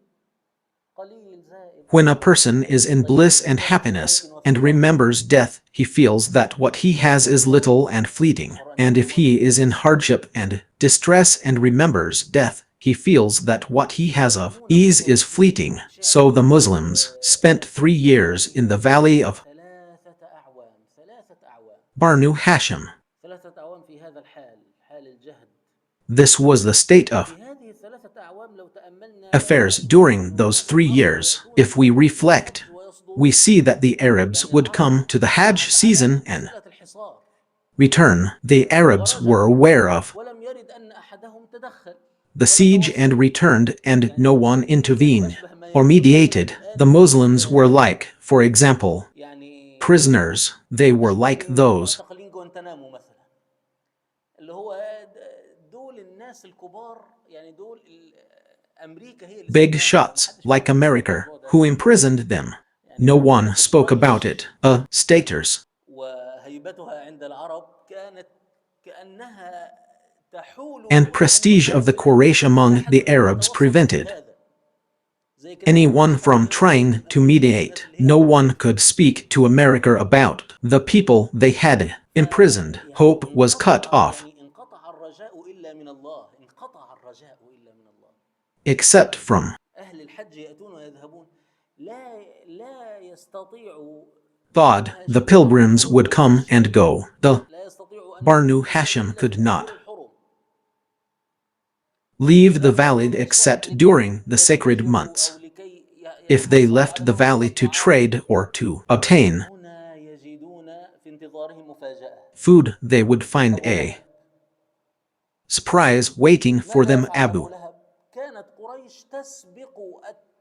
قليل زائل When a person is in طيب bliss إذا and كان في ملك happiness وفي and كرب remembers death, he feels that what he has ويذكر is الموت little and fleeting. أشعر أن And ما if هو فيه he is in يسير hardship and distress and remembers death, he feels that what he has of المسلمون ease is قضوا fleeting. في So the شعب Muslims spent 3 years in the valley of ثلاثة أعوام Barnu Hashim. 3 أعوام في هذا حال الجهد This was the state of وفي هذه ال3 أعوام لو تأملنا affairs نجد during those الناس 3 العرب years. يأتون If we في reflect, الحج we ويصدرون see that the Arabs would العرب come to the Hajj season and مسألة الحصار return. The Arabs were ورجعوا aware of ولم يرد أن أحدهم تدخل the ولا siege and توسط returned, and no one intervened وأشبه ما or يكون mediated. الآن The Muslims were like, for example, يعني prisoners. They were أشبه like those بمعتقلين جوانتنامو مثلا اللي هو دول الناس الكبار دول أمريكا هي اللي big سجناهم shots, محدش like بيتكلم في America, الموضوع ده who imprisoned them. No كانت one مملكة spoke about قريش it. Staters وهيبتها عند العرب كانت كأنها تحول and وجودهم prestige of the وحاجزا Quraysh لا among أحد the منهم Arabs يتوسط في prevented هذا زي كده ما anyone ينفعش from مثلا زي trying to أمريكا الناس mediate. اللي هي No one العرب could speak to America about the people they had imprisoned. Hope was cut off, انقطع الرجاء إلا من الله انقطع الرجاء إلا من الله except from أهل الحج يأتون ويذهبون لا يستطيعوا God. The pilgrims would come and go. The لا يستطيعوا أن Barnu يتنفسوا Hashim إلا في could not الأشهر الحرم leave the إذا valley خرجوا للشام except during the sacred ليتجروا أو months. لكي If they يتحصلوا left على the لقمة valley to الطعام trade or to obtain هنا يجدون في انتظارهم مفاجأة food, they would find فهنا surprise waiting for them. ماذا Abu فعله لهب؟ كانت قريش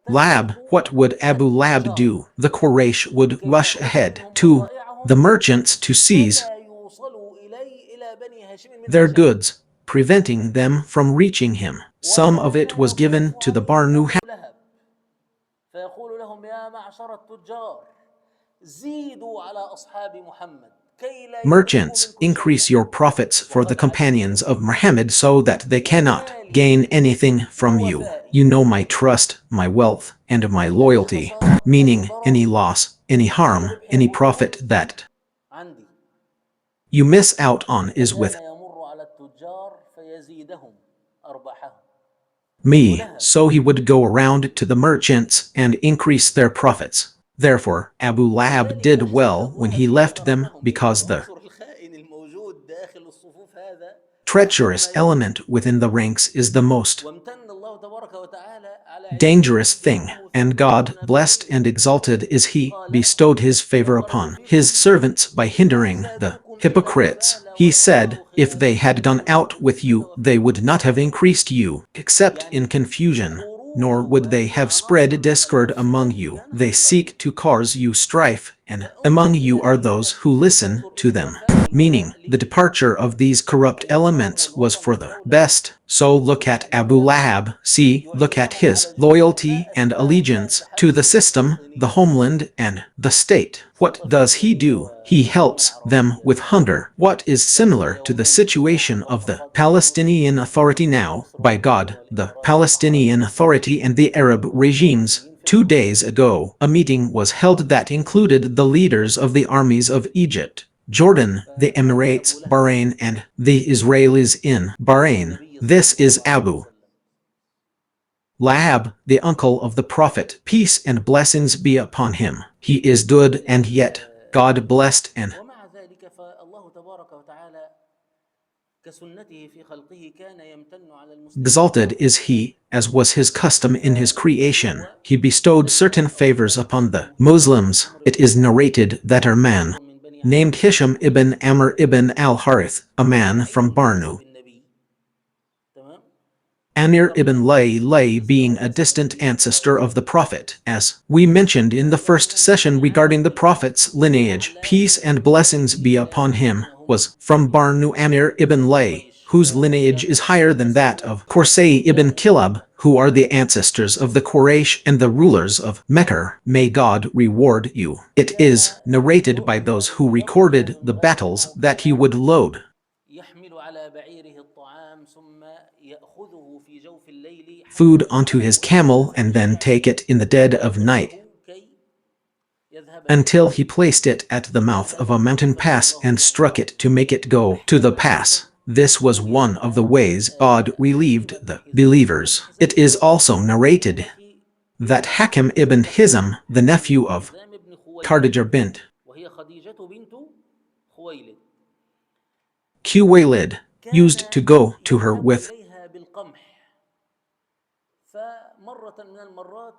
Lab, what would Abu Lab التجار do? The Quraysh would لكي rush تأخذ ahead منهم to the بضائعهم merchants to seize فلا يوصلوا إلى بني هاشم من their هاشم goods, preventing them from reaching him. Some of it was وهذا given يخف to the عليه Barnu قول لهب فيقول لهم يا معشر التجار زيدوا على أصحاب محمد كي لا يأخذوا merchants, منكم increase شيئا your profits for the وقد companions علمتم of Muhammad so that they من cannot gain مالي anything from you. ووفائي You know my trust, my wealth, and my أي loyalty, خسارة أي meaning ضرر any loss, any أي harm, ربح any يمر profit عليكم that عندي you miss out on is فكان with يمر على التجار فيزيدهم أرباحهم أبو me, لهب so he would go around to the merchants and increase their profits. Therefore, Abu Lahab لذلك did أحسن well أبو when لهب he حين left ترك them لهم إن because the العنصر الخائن الموجود داخل الصفوف هذا أحسن treacherous ما يكون element within the ranks is the most وامتن الله تبارك وتعالى على عزته dangerous thing, بأنه and ثبت God, blessed المنافقين and exalted is He, قال bestowed His favor وقرأوا upon His فيكم servants by ما hindering the زادوكم إلا hypocrites. خبالا He said, وأوضاعوا if they خلالكم had done out وأوقعوا with الفتنة you, they والفتوى would not have increased you, except in يعني confusion, nor خروج would they هذه have العناصر spread من discord among المفسدة you. كان They خيرا seek to cause you strife, and فانظر among إلى you are هذه those who الترتيب listen وانظر to إلى them. وفاء Meaning, the الولاء departure of these corrupt لليسار elements was والوطن for the والدولة best. So look at أبو Abu لهب Lahab, see, look at يعينهم على his جميع loyalty ما and أسماه الله allegiance to the بحبس system, the المستوطنين homeland, and the state. في What القصة does he السورية do? He والمنظومة helps them العربية with hunger. What is ذلك similar to the يومين افتتاح situation of the موافقات الصلح Palestinian Authority بين now, by إسرائيل God, the والإمارات وبحرين Palestinian Authority and the Arab regimes. والفلسطينيين في 2 days الخليج ago, a meeting was held that included the leaders of the armies of Egypt, Jordan, the فهذا أبو Emirates, لهب Bahrain, and the Israelis in عم Bahrain. النبي صلى This is الله عليه Abu وسلم Lahab, the uncle of the Prophet, peace and blessings be upon him. He is good, and yet God blessed and ومع ذلك فالله تبارك وتعالى كسنته في خلقه كان يمتن على المسلمين exalted is بعطايا He, as was His custom in His فمنها creation. هو He bestowed certain أن favors أصيب upon the هشام ابن Muslims. عمرو It بن is الحارث narrated that a man رجل من بني named عمرو Hisham ibn Amr ibn al-Harith, a man أي from من Barnu, نسب النبي تمام Amir أيضا ibn من Lay being من a نسب distant النبي صلى الله عليه ancestor of the وسلم Prophet, as we mentioned in the first وأيضا من session بني عامر regarding the بن لؤي Prophet's lineage, وأعلى peace and blessings be upon him, الذين هم was from Barnu Amir ibn نسب Lay, قريش whose lineage is وهشام higher than that نسبه of Qusay ibn كان Kilab, who are the ancestors of the Quraysh and the rulers of Mecca. May God reward you. It is كان narrated by those who يخرج recorded من the battles بلده that he would load يحمل على بعيره الطعام ثم يأخذه في جوف الليل food حتى onto يجعله his عند camel and مسار then الشام take it in the dead of night ويتركه كي يذهب به until he placed it at the mouth of a وهذه mountain pass فضل and الله struck له it to make it go to the باحتمال أيضا pass. This was one of the وجاء ways God حكيم relieved بن the حزام حكيم بن believers. It حزام is هو also narrated أخي that ابن Hakim ibn زوجة Hizam, the nephew of حزام بن خويلد Khadijah bint وهي خديجة بنت خويلد Khuwaylid, used كان to go to her يذهب with إليها بالقمح فمرة من المرات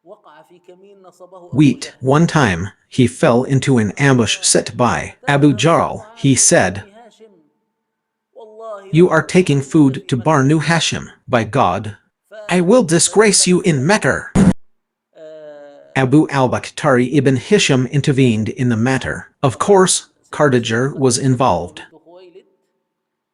وقع في كمين نصبه أبو wheat. جهل One time, he fell into an ambush set by Abu فاعتذر Jahl. بالطعام He إلى said, بني هاشم والله "You are taking لأفضحنك food في to مكة Barnu Hashim. By God, I will disgrace you in فتدخل Mecca." Abu al-Bakhtari ibn Hisham intervened in the matter. Of طبعا course, ستأتي Khadijah was خديجة involved. بنت خويلد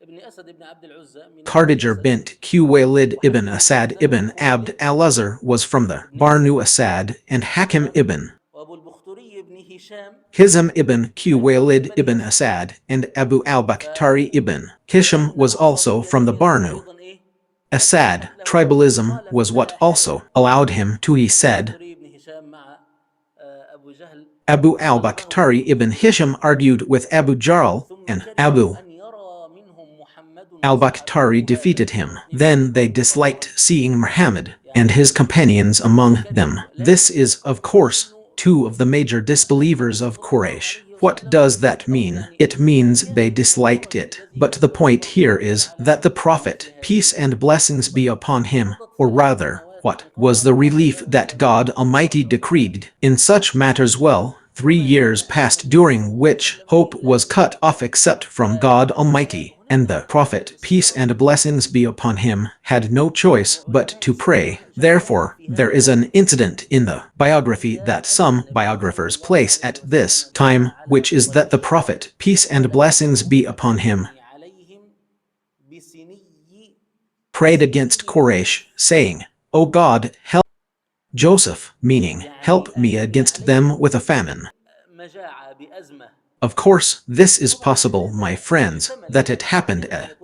ابن أسد ابن عبد العزى من بني Khadijah أسد bint Khuwaylid ibn وحكيم بن Asad حزام بن ibn Abd خويلد al-Azhar was from the ابن أسد Barnu Asad, and Hakim تمام ibn وأبو البختري ابن هشام Hizam ibn أيضا من Khuwaylid بني ibn أسد Asad, and Abu al-Bakhtari ibn Hisham was فإنه also from the قضيته Barnu أيضا إيه Asad. أصبحت له Tribalism قال was what فلا حرج also allowed him to, he أبو said. البختري ابن هشام مع أبو جهل Abu وعارضه al-Bakhtari ibn Hisham argued with Abu Jahl, ثم and كرهوا Abu أن يرى منهم محمد وصحبه al-Bakhtari هذا defeated كانوا him. اثنين من Then they كبار الكفرة disliked seeing Muhammad and يعني his companions among them. كرهوا This لكن is, of القصد course, أنه two of the major disbelievers النبي of صلى الله Quraysh. عليه What وسلم does that أو mean? يعني It means they كان من disliked الطرف it. الذي But the point يحرض here الناس is على that the مثل Prophet, هذه peace and blessings be القصة upon him, مضت or 3 rather, سنوات what was انقضى the ما relief بين that النبي God صلى الله Almighty عليه وسلم decreed in such matters? Well, 3 وما years كان أمر passed النبي during صلى الله عليه which وسلم hope إلا was cut ليسيرا off except from God Almighty. and the Prophet, peace and blessings be upon him, had no choice but to pray. Therefore, there is an incident in the biography that some biographers place at this time, which is that the Prophet, peace and blessings be upon him, prayed against Quraysh, saying, O God, help Joseph, meaning, help me against them with a famine. Of course, this is possible, my friends, that it happened at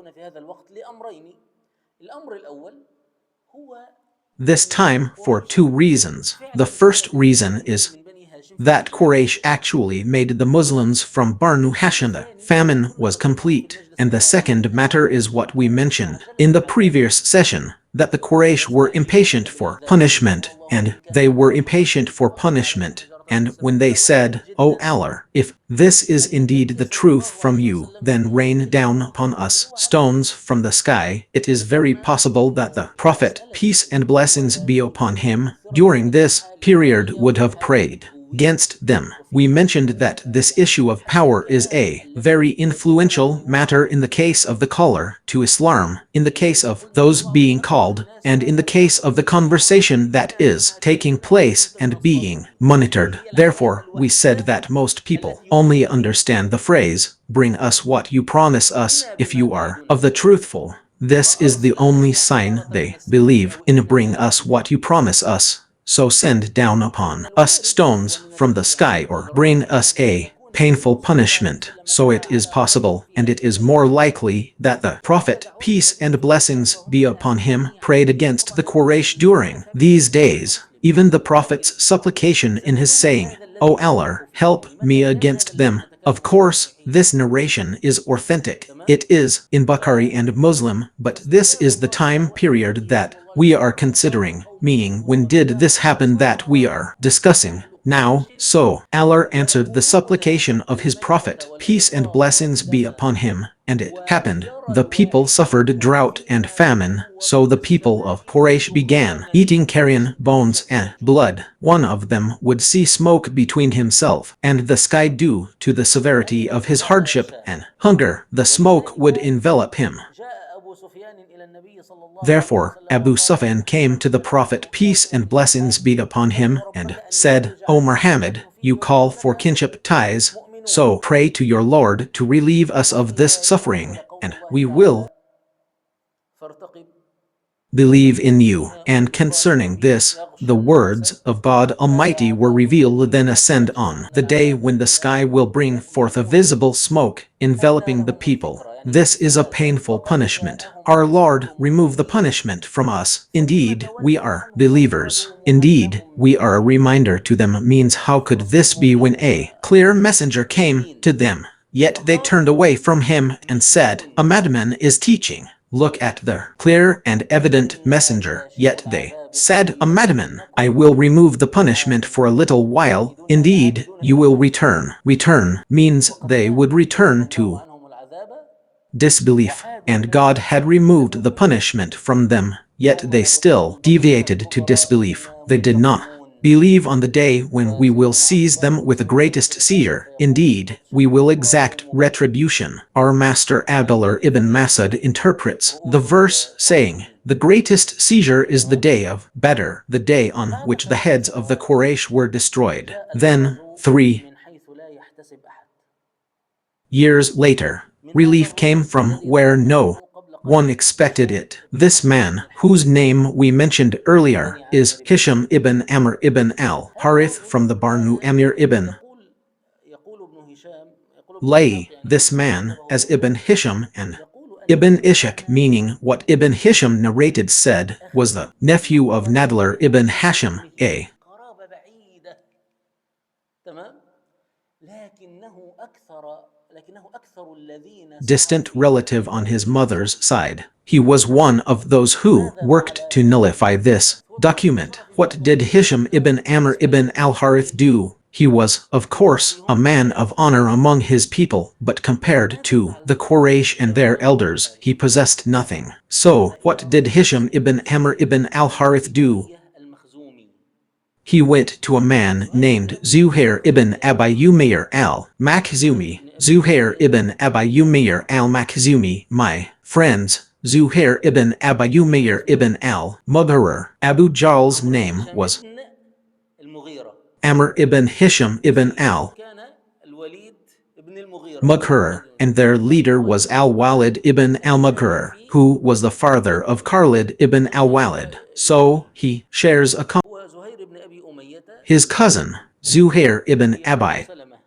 this time for two reasons. The first reason is that Quraysh actually made the Muslims from Banu Hashim. The famine was complete. And the second matter is what we mentioned in the previous session, that the Quraysh were impatient for punishment, and they were impatient for punishment. And when they said, O Allah, if this is indeed the truth from you, then rain down upon us stones from the sky, it is very possible that the Prophet, peace and blessings be upon him, during this period would have prayed against them. We mentioned that this issue of power is a very influential matter in the case of the caller to Islam, in the case of those being called, and in the case of the conversation that is taking place and being monitored. Therefore, we said that most people only understand the phrase, bring us what you promise us, if you are of the truthful. This is the only sign they believe in, bring us what you promise us. So send down upon us stones from the sky, or bring us a painful punishment. So it is possible, and it is more likely, that the Prophet, peace and blessings be upon him, prayed against the Quraysh during these days. Even the Prophet's supplication in his saying, O Allah, help me against them. Of course, this narration is authentic. It is in Bukhari and Muslim, but this is the time period that we are considering, meaning when did this happen that we are discussing now. So Allah answered the supplication of his Prophet, peace and blessings be upon him, and it happened. The people suffered drought and famine, so the people of Quraysh began eating carrion, bones, and blood. One of them would see smoke between himself and the sky due to the severity of his hardship and hunger. The smoke would envelop him. Therefore, Abu Sufyan came to the Prophet, peace and blessings be upon him, and said, O Muhammad, you call for kinship ties, so pray to your Lord to relieve us of this suffering, and we will believe in you. And concerning this, the words of God Almighty were revealed, then ascend on the day when the sky will bring forth a visible smoke, enveloping the people. This is a painful punishment. Our Lord, remove the punishment from us. Indeed, we are believers. Indeed, we are a reminder to them, means how could this be when a clear messenger came to them? Yet they turned away from him and said, a madman is teaching. Look at the clear and evident messenger. Yet they said, a madman. I will remove the punishment for a little while. Indeed, you will return. Return means they would return to disbelief, and God had removed the punishment from them, yet they still deviated to disbelief. They did not believe on the day when we will seize them with the greatest seizure. Indeed, we will exact retribution. Our master Abdullah ibn Masud interprets the verse saying, the greatest seizure is the day of Badr, the day on which the heads of the Quraysh were destroyed. Then, 3 years later, relief came from where no one expected it. This man, whose name we mentioned earlier, is Hisham ibn Amr ibn al-Harith from the Banu Amir ibn Lay. This man, as Ibn Hisham and Ibn Ishaq, meaning what Ibn Hisham narrated, said, was the nephew of Nadler ibn Hashim, a distant relative on his mother's side. He was one of those who worked to nullify this document. What did Hisham ibn Amr ibn al-Harith do? He was, of course, a man of honor among his people, but compared to the Quraysh and their elders, he possessed nothing. So, what did Hisham ibn Amr ibn al-Harith do? He went to a man named Zuhair ibn Abi Umayr al-Makhzumi, Zuhair ibn Abi Umayyah al-Makhzumi, my friends, Zuhair ibn Abi Umayyah ibn al-Mudharar. Abu Jahl's name هشام was ابن المغيرة. Amr ibn Hisham ibn سيدهم al كان الوليد ابن المغيرة Mugharar, رضي and their الله leader عنه. was Al-Walid ibn al-Mugharar, who was the father of Khalid ibn al-Walid. So, he shares a هو زهير بن أبي أمية his cousin, Zuhair ibn هي أم Abi. سلمة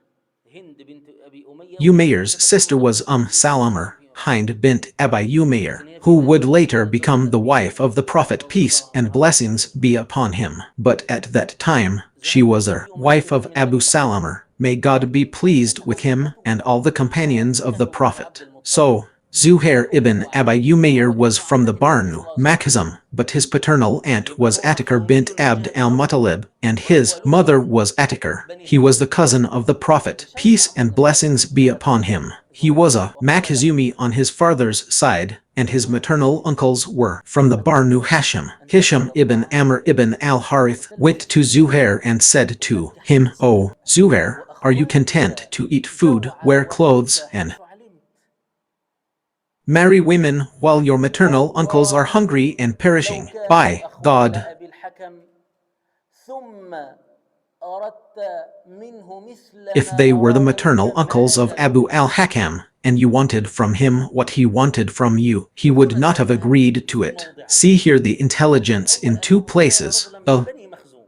هند بنت أبي أمية، Umayyah's وهي sister تقول was خرجت النبي صلى الله عليه وسلم Salamah, في Hind bint Abi Umayyah, لكن هي في who هذه would القصة later كانت become زوجة the wife أبي of the Prophet, رضي peace الله and عنه. blessings be upon him. But at that time, she زهير was بن a أبي أمية wife كان of من Abu بني مخزوم، Salamah. May God be ولكن pleased with him تزوجته and all the companions of the عمته بنت عبد Prophet. المطلب، So, Zuhair وهو ibn أبو Abi عمته Umayyah وهو was ابن from the عمة النبي صلى Barnu, الله عليه وسلم. Makhzum, but his paternal aunt يبقى was هو Atikar bint مخزومي من Abd جهة الأم، al-Muttalib, and his وأخواله mother من was Atikar. بني He was the هاشم. cousin of the Prophet, وشيبة peace and بن الحارث blessings be ولد upon له him. He was زهير a وقال له Makhzumi on his father's side, and his maternal uncles were from the Barnu أتريد Hashim. أن Hisham تأكل ibn Amr الطعام ibn al-Harith went وتلبس to الثياب Zuhair and said to وتنكح him, النساء O Zuhair, are you content وأخوالك to eat food, جوعى wear clothes, وحبس and حيث علمت، marry women while your maternal uncles are والله hungry and لو perishing? كانوا By أخوال God, أبي الحكم ثم أردت منه مثل if ما they were the أراد maternal منك uncles ما of لم Abu يحل al-Hakam, and you wanted from him what he wanted from you, he would not have فنظرنا agreed to في it. موضعين. See here the intelligence الأول in two أنه اختار places. رجلا من The بني مخزوم،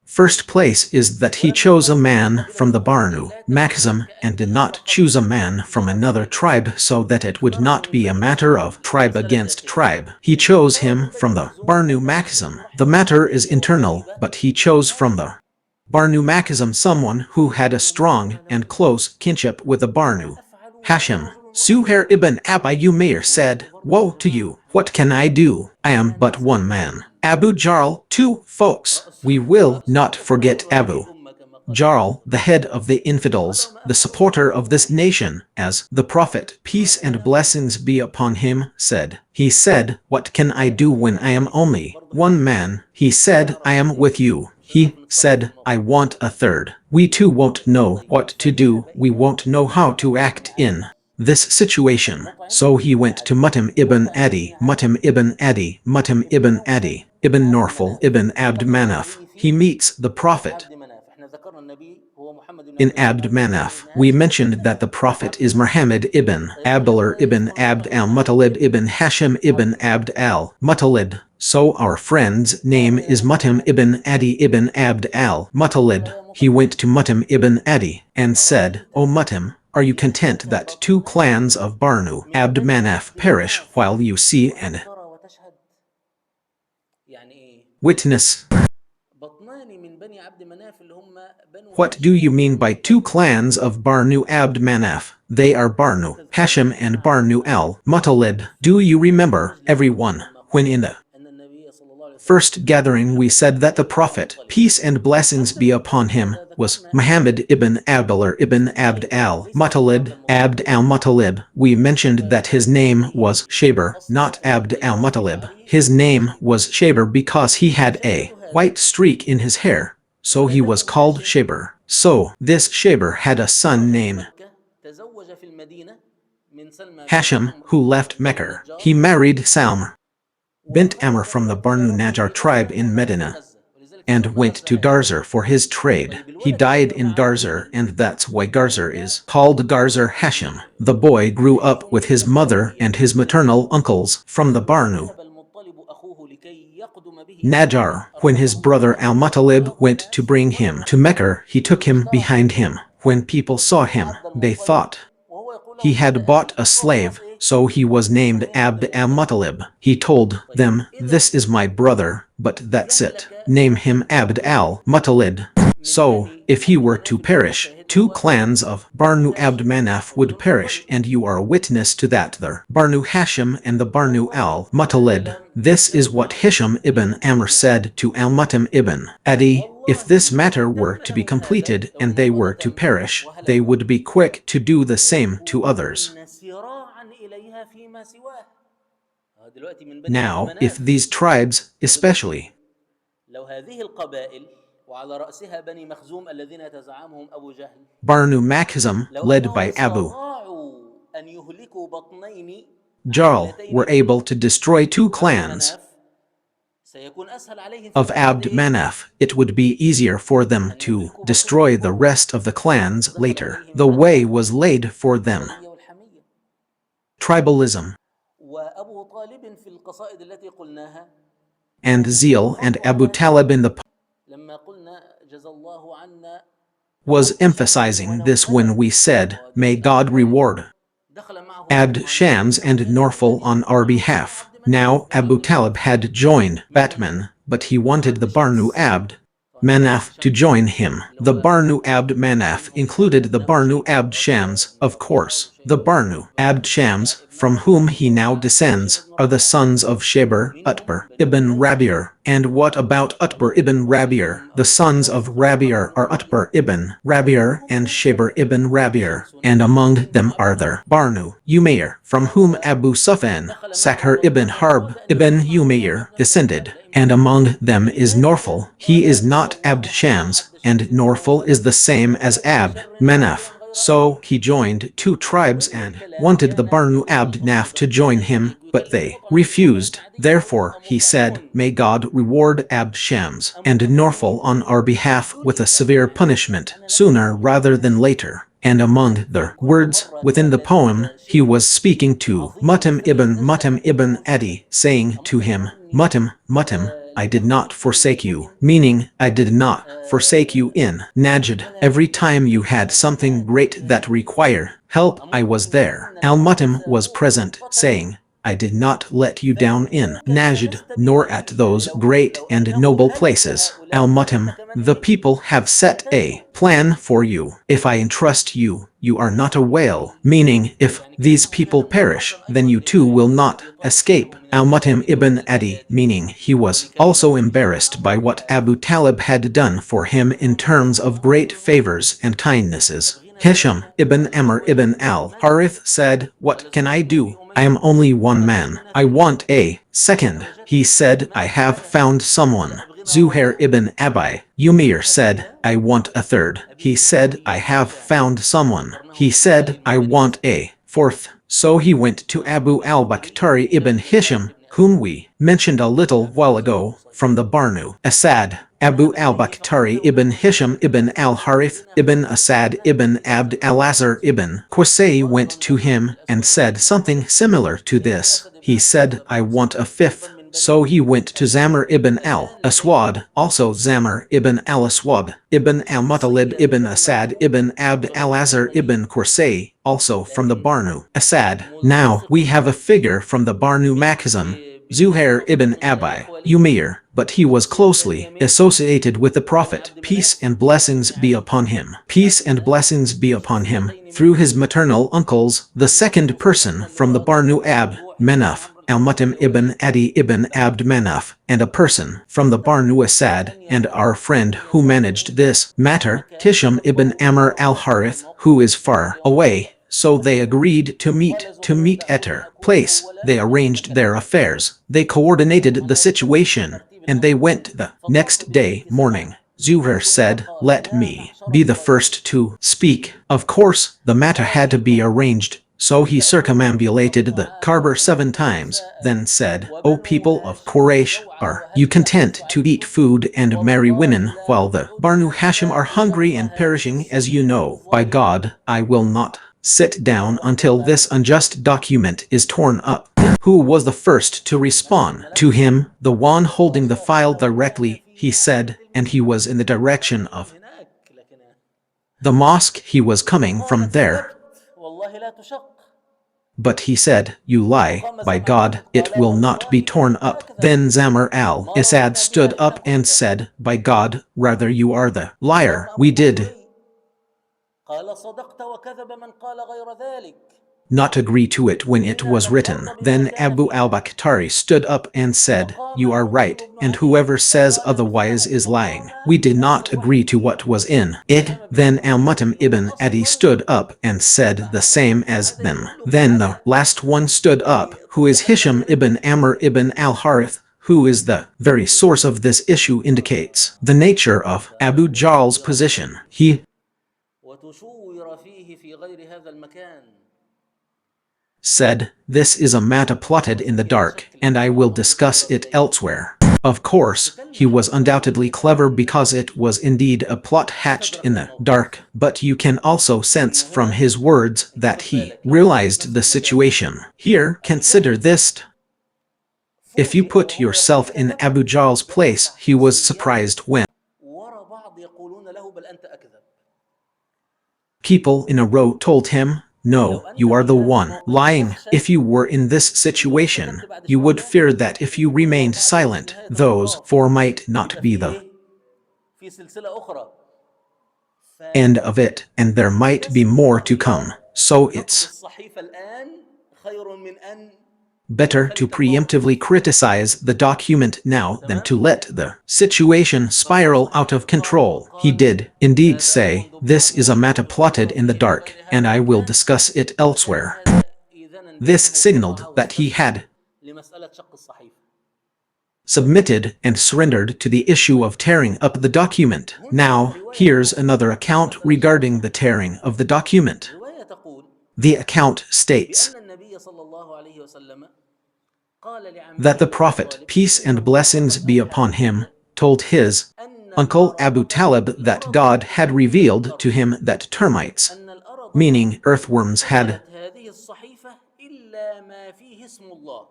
first place is that he ولم chose a يقل man from قبيلة the أخرى Barnu, لا تكن Maxim, and did كأنها not فقط choose a man from ضد another قبيلة، tribe so that it would اختاره not من be a بني matter هاشم. of هذه tribe مسألة against سياسية. tribe. He chose اختاره him من بني from the مخزوم Barnu لأنه Maxim. The رحم matter is بالحلية internal, والطيبة but he chose from والناصح. the Barnu Maxim someone who had a ويمر strong هذا and ويمر، close kinship with the ما Barnu. أفعل وأنا Hashim, رجل واحد. Suhair ibn Abi Umair said, ويمر برضه Woe يا to جماعة، you, what can I do? I am أنا but ناسي one man. أبوكم، Abu Jarl, two folks. رأس We will رأس not forget رأس هذه Abu الأمة كما قال Jarl, النبي. the head of the قال infidels, وما the أفعل وأنا supporter رجل of this واحد. nation, as the Prophet, peace قال and له blessings be upon him, said. He said, What can I قال do له when أنا I am معك only برضه one حديث man? He لا said, I أعرف am with الثالث، you. مش هنعرف He نتصرف في said, I الموقف. want a third. We too won't know طيب what to do, فذهب we إلى won't know how to مطعم بن act in عدي. this situation. المطعم So he بن went to عدي Mutim هو ibn كان ابن Adi, عم Mutim ibn Adi, Mutim ابن ibn نوفل Adi, ابن ibn عبد Norfal, مناف. ibn Abd التقى Manaf. النبي He في meets the Prophet عبد مناف. احنا ذكرنا النبي هو محمد بن in عبد Abd المطلب ابن عمرو Manaf. بن We هاشم ابن mentioned that مناف the ابن Prophet عبد is مناف. Muhammad ibn طيب Abdullah ولما ibn يذكر Abd الله al-Muttalib ابن ibn Hashim عبد ibn Abd مناف al-Muttalib. So our friend's name is Mutim ibn Adi ibn Abd فقال al-Muttalib. يا He مطعم went to Mutim ibn Adi and said, أرأيت O Mutim, are you إن content أتاك that two بطانان clans of Barnu, من Abd بني Manaf, عبد perish مناف while you see and وتحضر وتشهد؟ يعني إيه؟ witness? بطنان من بني عبد مناف اللي هم بنو What do هاشم you وبنو mean by two المطلب. clans of Barnu Abd Manaf? They are هل Barnu, تذكرون Hashim, يا and جماعة Barnu al-Muttalib. Do you في remember, المجلس الأول everyone, لما when قلنا in the أن النبي صلى الله عليه وسلم first اسمه gathering we محمد بن said عبد that the الله بن Prophet, المطلب؟ peace and هل blessings be upon تذكرون him, إذا was ذكرنا Muhammad ibn Abdullah ibn Abd اسمين ليس اسم عبد al-Muttalib, Abd المطلب al-Muttalib? We mentioned that his name was فباسميه Shaber, not أصبغ Abd البياض في al-Muttalib. شعره His فسمي name شيبة. was Shaber because he had a فشيبة هذا white streak in his hair. So he was ولده called هاشم Shaber. So this Shaber had a son خرج من named مكة تزوج في المدينة من سلمى بنت Hashim, عمرو who left بن Mecca. النجار، He married Salm bint Amr وخرج from the إلى Barnu تجارته Najjar في tribe غزة in ومات في Medina غزة، ولذلك and يسمى went غزة to هاشم. Garzar for his trade. طيب He الولد اللي died جاء in مع Garzar, أبيه and that's why Garzar هذا is called Garzar Hashem. The boy grew up with بحكم his mother أخوته and his maternal uncles from the Barnu وذهب المطلب أخوه لكي يقدم به إلى مكة، Najjar. When his أرسله brother يتحدث Al-Muttalib أخبار went to الناس bring him ولم to Mecca, he took him اشترى behind خيلا. him. When people saw وسمي him, عبد they المطلب thought وهو يقول he لهم هذا had bought أبي، a هو خلاص slave, إيه so he was named مسميه عبد Abd المطلب. al-Muttalib. He told طيب them, إذا This is my brother, but that's it. يهلك Name him Abd رجل al-Muttalib. من So, بني if he عبد were مناف to اللي هم perish, الشاهد two هو clans of Barnu Abd هاشم Manaf would وبنو perish, المطلب. and you are a witness to that there. Barnu Hashim and the Barnu والله ما al-Muttalib. كلام This is يخرج what عن Hisham ibn ابن Amr ابن عم. said to al-Mutim ibn Adi. If والله this لو matter were تم to be لهم هذا، completed لو and they الموضوع ده were to تم perish, they وهلكوا would be quick to do the same to others. ليكونن سراعا إليها فيما سواه. دلوقتي من بني عبد Now, if مناف. these tribes, ودلوقتي especially لو هذه القبائل وعلى رأسها بني مخزوم الذين يتزعمهم أبو جهل. Banu Makhzum, لو led أنهم by Abu استطاعوا أن يهلكوا بطنين Jahl, عائلتين were من able to destroy two عبد clans مناف سيكون أسهل عليهم في of العهد Abd Manaf, it would be easier for them أن to يهلكوا بطنين destroy the الأخوة. rest of the clans دخل later. عليهم The way العداوة was laid for them. والقبلية والحمية. Tribalism وأبو طالب في القصائد التي قلناها and zeal, and Abu Talib in the لما قلنا جزى الله عنا was عبد شمس emphasizing this when ونوفل we said, May ودين God أبي طالب reward دخل معه Abd نوفل عن Shams and عبد Norful المطلب on our معه بنو behalf. عبد مناف Now بني Abu عبد Talib مناف had joined من Batman, but he wanted عبد the Barnu شمس Abd فنوفل عن Manaf to شمس join him. اللي The هو Barnu Abd Manaf منهم included the ابنه Barnu شيبة Abd وعتبة Shams, of بن عتبة course. The وشيبة بن Barnu عتبة Abd وشيبة Shams, ابن from عتبة whom بن he now ربيعة وشيبة descends, بن are the ربيعة sons of Sheber, ومنهم Utbur, بني ibn أمية Rabi'ar. And what about Utbur ibn Rabi'ar? ومنهم The أبو sons of العباس الأحمر Rabi'ar بن are أمية Utbur ibn Rabi'ar ومنهم and شمس Sheber ibn Rabi'ar, شمس and among them بنت are عبد the مناف Barnu, Umayr, from whom وهو Abu Sufyan, دخل معه Sakhar ibn وطالب Harb أراد أن ibn يدخل معه لأن Umayr, عبد مناف descended, لا and إمكانية. among them is لذلك Norful. He قال is جزى not Abd الله عنا Shams, عبد and شمس Norful is ونوفل the same as وليس Abd بشر عابد Manaf. غير So أبي. he joined two ومن tribes ضمن and الكلام wanted the كان Barnu يريد Abd Naf الخطبة to join كان him, but يكلم they الخطبة بكلام refused. عادي Therefore he said, أمتفقون May God reward Abd Shams and Norful on our أمتفهمون behalf with a دونك severe punishment, نحن sooner نفهم rather than الناس. later. And among the فكل words مرة within the كان poem, لديك he شيء was speaking to عظيم Mutim فلنجد ibn أنه Adi, saying to him, أمرني Mutim, I لم did not يخذلني forsake you, بشيء meaning I did not forsake you آه، in Najd. ولا Every time you had something يخذلنا great that نهائيا. require help, I was أمرني there. أن Al-Mutim الناس was present, مرة saying, I did not let you down in فلست Najd, nor at ببعيد those great لو and أنه noble هلك places. هؤلاء Al-Mutim, فإنك من the إيه؟ people have لا set a تنجو. plan for you. If I entrust you, you are not a whale, meaning if يعني these كأنه people كان perish, محرصا then أيضا you too لما will يقوله not أبي طالب escape. ابنه من Al-Mutim التخلي ibn وترك Adi, آياته meaning he was ولكلمة also ربه embarrassed by العظيمة what Abu Talib had done for him in terms of great favors and kindnesses. تبغين Hisham زوجة ibn قال Amr ibn تزوجني ماذا al-Harith said, What قال can I زوجني do? أبي I am أمية only one قال عبد man. مناف I want a ماذا second. وجدت He said, I ماذا have بعدها found قال someone. أبغين Zuhair رابعة ibn Abi. قال Umair هاتي said, لها I want a third. He أبي said, I أبي have موسى found someone. واخترناه He في نساء said, I المؤمنين want a fourth. So he went to Abu al-Bakhtari ibn هشام بن الحارث Hisham, بن whom أسد we mentioned a little عارفين while قصة ago, القصيد from the Barnu, Asad. Abu فذهب إليه فقال al-Bakhtari له ibn إنه Hisham سيهلك ibn هؤلاء al-Harith الذين ibn يأخذون Asad الناس ibn بالناس Abd بالناس al-Azhar ibn Qusay وأيضا went to ذهب him and للأسود بن said عبد something النمر similar to إلى this. الأسد بن He عبد said, الأزهر I want a أيضا fifth. من So بني he went to هاشم. Zamr ibn فكان al-Aswad, لديهم also Zamr ibn al-Aswad, ibn al-Muttalib شخصية ibn غير Asad مرئية ibn Abd غير al-Azhar مرئية ibn Qusay, also from the لكن Barnu, Asad. Now ملتصق we have a figure from the Barnu Makhzum, Zuhair بصفوة ibn من Abi, الإخوة Umair, but he was الشخصية الثانية closely من associated with the بني Prophet, عبد peace مناف and عقبة blessings بن be عدي upon him, بن peace عبد and مناف blessings be upon him, شخصيتين through من his maternal uncles, the second يخص person بهما اللي from هو the أبو Barnu بكر Ab, المربوح ابن Manaf, عمرو الحرة Al-Mutim بن ibn أبي Adi ibn Abd Manaf, and a person from the Barnu Asad, وأن and our يكون friend رضي who الله عنه managed this matter, مكانه Hisham ibn جنبه Amr وهو يصلح al-Harith, الموقف who is المشترك far بينهما away. So they فاتفقوا. agreed to قال meet زهير at دعوني her أكون place. They أولا من arranged their يتكلم. affairs. They coordinated the أنا أرتبهم situation, بترتيب and they الأولوية went the فطرحت next day باليد morning. سبعة Zuhair ثم said, قال Let يا me معشر be the قريش first to speak. Of course, the matter had to be أرايتم arranged. So he أتأكلون circumambulated the الطعام Karber 7 times, والنساء then said, O وبنو people of هاشم Quraysh, جوعا are you وهلكا content to eat وعجبا food and marry والله women, لا while the Barnu أقعدن Hashim are حتى hungry تقضى and هذه perishing as you الصحيفة know? By الظالمة. God, I will not sit down من until قال this unjust document is torn up. Who was the first to مسك respond? To الملف him, the one holding the file وصاحبه كان directly, في he ناحية said, and he المسجد was in the direction كان من of هناك لكن the mosque, he was coming فقال from there. كذبت والله لا تشق But he said, You lie, وقام by زمعة God, قال it will not be والله torn ما up. كذبت Then Zamr ما al-Asad رضينا بها stood إلا up and قلت said, By God, rather you are the liar. وقام أبو We did البختري قال صدقت وكذب من قال غير ذلك not agree to it when it إنا was لم written. نرضى بما Then كان Abu فيها al-Bakhtari stood up and said, وقام You are المطعم right, بن and عدي whoever says فقال otherwise مثله is lying. وقام We did not آخر agree واحد to فيهم what was in it. أسامة بن Then عبد الله al-Mutim اللي هو ibn Adi الأصغر stood up and said the بعد same زهير as وهذا them. يدلكم Then the على last one stood up, who is طبيعة Hisham زهير ibn بن Amr ibn al-Harith, who is the very source of this issue, indicates the nature of Abu Jahl's position. He وتشور فيه في غير هذا المكان. said, "This is a matter plotted in the dark, and I will discuss it elsewhere." Of course, he was undoubtedly clever because it was indeed a plot hatched in the dark, but you can also sense from his words that he realized the situation. Here, consider this. If you put yourself in Abu Jahl's place, he was surprised when ورا بعض يقولون له بل أنت أكذب. people in a row told him, "No, you are the one lying." If you were in this situation, you would fear that if you remained silent, those four might not be the في سلسلة أخرى. end of it, and there might be more to come. So it's الصحيفة الآن خير من أن better to preemptively criticize the document now than to let the situation spiral out of control. He did indeed say, "This is a matter plotted in the dark, and I will discuss it elsewhere." This signaled that he had لمسألة شق الصحيفة. submitted and surrendered to the issue of tearing up the document. Now, here's another account regarding the tearing of the document. رواية تقول The account states بأن النبي صلى الله عليه وسلم قال لعمه that the Prophet, peace and blessings be upon him, told his uncle Abu Talib that God had revealed to him that termites, أن الأرض meaning earthworms, had هذه الصحيفة إلا ما فيه اسم الله.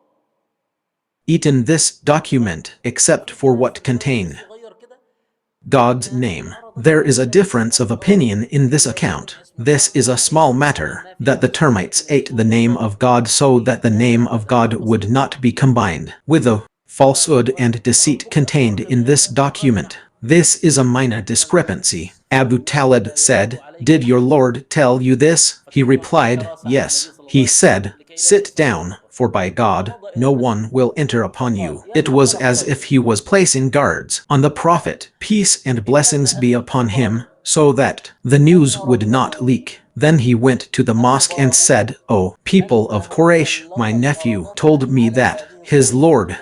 eaten this document except for what contained صغير كده. God's name. There is a difference of opinion in this account. This is a small matter, that the termites ate the name of God so that the name of God would not be combined with the falsehood and deceit contained in this document. This is a minor discrepancy. Abu Talib said, "Did your Lord tell you this?" He replied, "Yes." He said, "Sit down, for by God, no one will enter upon you." It was as if he was placing guards on the Prophet, peace and blessings be upon him, so that the news would not leak. Then he went to the mosque and said, "O people of Quraysh, my nephew told me that his Lord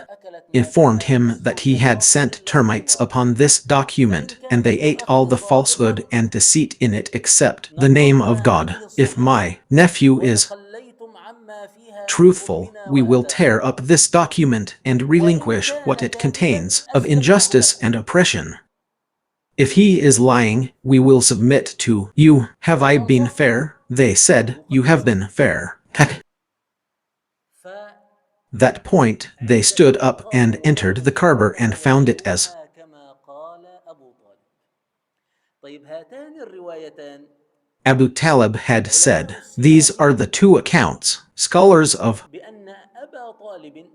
informed him that he had sent termites upon this document, and they ate all the falsehood and deceit in it except the name of God. If my nephew is خليتم عما فيها truthful, we will tear up this document and relinquish what it contains of injustice and oppression. If he is lying, we will submit to you. Have I been fair?" They said, "You have been fair." At that point, they stood up and entered the Kaaba and found it as كما قال أبو طالب. طيب هاتان الروايتان Abu Talib had said. These are the two accounts. Scholars of بأن أبا طالب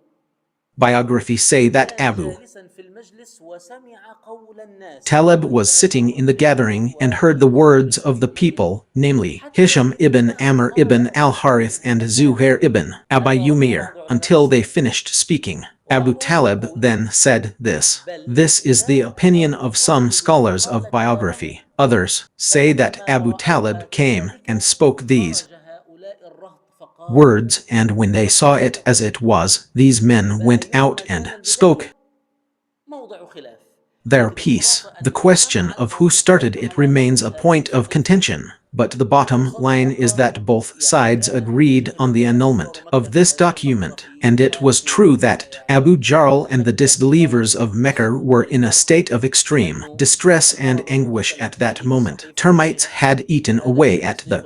biography say that كان Abu جالسا في المجلس وسمع قول الناس. Talib was sitting in the gathering and heard the words of the people, namely Hisham ibn Amr ibn al-Harith and Zuhair ibn Abi Umair, until they finished speaking. Abu Talib then said this. This is the opinion of some scholars of biography. Others say that Abu Talib came and spoke these words, and when they saw it as it was, these men went out and spoke موضع خلاف. their piece. The question of who started it remains a point of contention, but the bottom line is that both sides agreed on the annulment of this document, and it was true that Abu Jahl and the disbelievers of Mecca were in a state of extreme distress and anguish at that moment. Termites had eaten away at the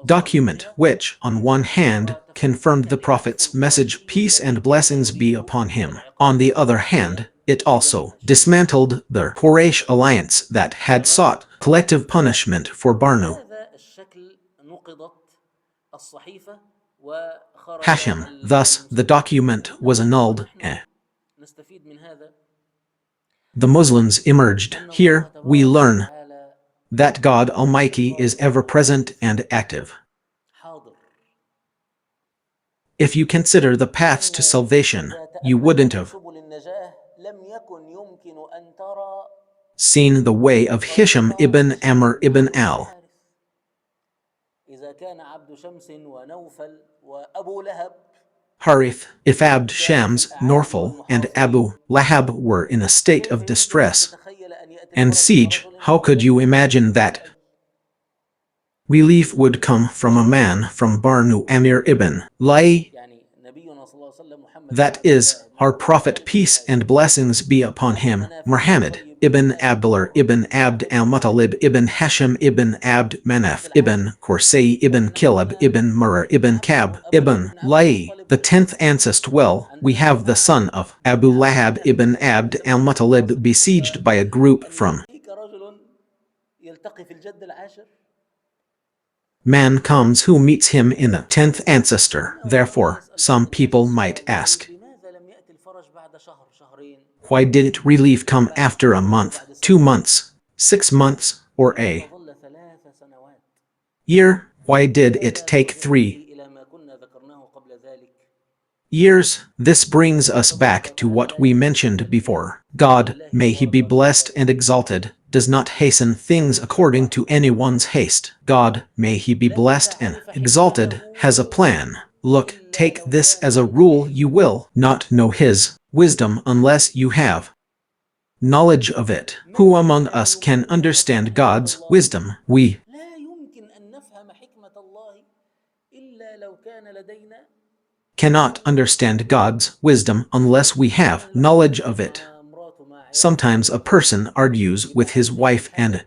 document, which, on one hand, confirmed the Prophet's message, peace and blessings be upon him. On the other hand, it also dismantled the Quraysh alliance that had sought collective punishment for Barnu هذا الشكل نقضت الصحيفة وخرج Hashim. Thus, the document was annulled. نستفيد من هذا The Muslims emerged. أن Here, الله we تبارك learn وتعالى that God Almighty is ever present and active. حاضر. If you consider the paths to salvation, إذا you تأملت wouldn't في have سبل النجاة لم يكن يمكن أن ترى seen the way of Hisham ibn Amr ibn al. الحارث. إذا كان عبد شمس ونوفل وأبو لهب Harith, Ifabd, Shams, عادل Norfal, and والمحاصرين. Abu Lahab were in a state كيف of يمكن أن distress تتخيل أن يأتي and الفرج من siege. رجل How could you imagine that أي relief would come from a man from Barnu Amir ibn Lai? يعني نبينا صلى الله عليه وسلم محمد بن That عبد is, الله بن our عبد Prophet, المطلب بن peace and هاشم blessings be بن upon عبد him, مناف بن Muhammad قصي بن ibn كلاب بن Abdullah مرة ibn بن Abd كعب بن لؤي al-Muttalib ibn Hashim ibn Abd العهد Manaf العاشر. ibn Qursay ibn ونحن Kilab هنا ibn Murrah ibn Kab نعبر أبوه ibn ابن عبد Lai, المطلب. the 10th ancestor. Well, we عندنا have the جماعة son of من Abu أعداء Lahab الله ibn الذين Abd يسمون al-Muttalib بالمحاصر. تخيل besieged by a group أن from يأتيك رجل يلتقي في الجد العاشر. man comes who meets him in the 10th ancestor. هنا ربما Therefore, يسأل some بعض الناس people might السؤال ask, يقول لماذا لم يأتي الفرج بعد شهر شهرين why didn't relief come بعد after a 6 شهور month, بعد 2 سنة months, 6 months, or لماذا a ظل 3 سنوات year? Why did it هذا take يرجعنا 3 به إلى ما كنا ذكرناه قبل ذلك. years? This brings الله us تبارك back to وتعالى what لا we يحسن mentioned الأشياء before. God, لله may he تبارك be وتعالى blessed and بالترتيب. exalted, does not hasten things according to anyone's haste. God, may he be لن blessed and تعرف exalted, حكمته has a plan. Look, إلا take لو this كان as a لديك rule: you حكمته. will not know his wisdom unless you have knowledge of it. Who من among الذي us can يمكننا فهم understand حكمة God's الله؟ wisdom? We لا يمكن أن نفهم حكمة الله إلا لو كان لدينا. cannot understand God's wisdom unless we have أحيانا الواحد knowledge of يختلف it. مع مراته مع عياله في Sometimes a البيت person argues with يبقى his عايز يعمل wife حاجة and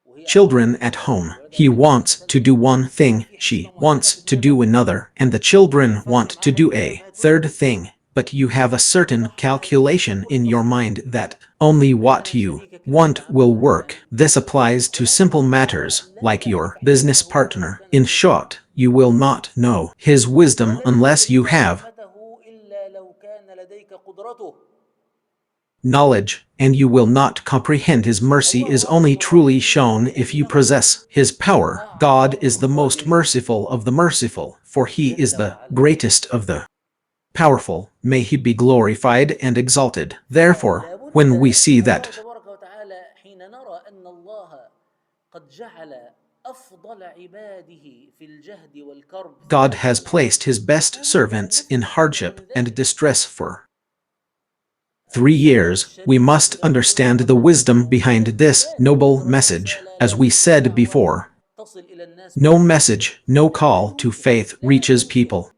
وهي عايزة children تعمل at حاجة home. والولاد He عايزين يعملوا حاجة wants to تالتة. do one thing, ففي حسبة she معينة في wants to دماغك do another, and the ما children ينفعش want to معاها do إلا a لما تقول third كده. thing. But you have a certain صح ولا لا؟ هي calculation كل in your القصة. mind that only what أحيانا you شريكك يقول want لعمل will الفلاني. work. This applies to هناك simple أخطاء matters, لا like تعرف your business حكمة الله لو partner. كانت In لديك. short, you will not know his wisdom ولن unless you تدرك have حكمته إلا لو كان لديك قدرته. knowledge, and you will not comprehend his mercy is الله only أرحم truly الراحمين shown if you لأنه possess his power. God أعظم is the most القادرين merciful of the merciful, for he جل is the وعلا. greatest of the powerful. May he be glorified and exalted. Therefore, فلا بد when we see الله that تبارك وتعالى حين نرى أن الله قد جعل أفضل عباده في الجهد والكرب God 3 has سنوات placed his best لا بد أن servants in نفهم أكثر hardship من and ذلك. distress for 3 السبب years, we الشريف must لذلك قلنا understand the قبل wisdom أنه لا behind this يمكن noble لإجراء message. رسالة As لا we تمكن said دعوة before, تصل إلى الناس no بدون تضحية. message, no لا call to يمكن faith لا reaches يمكن people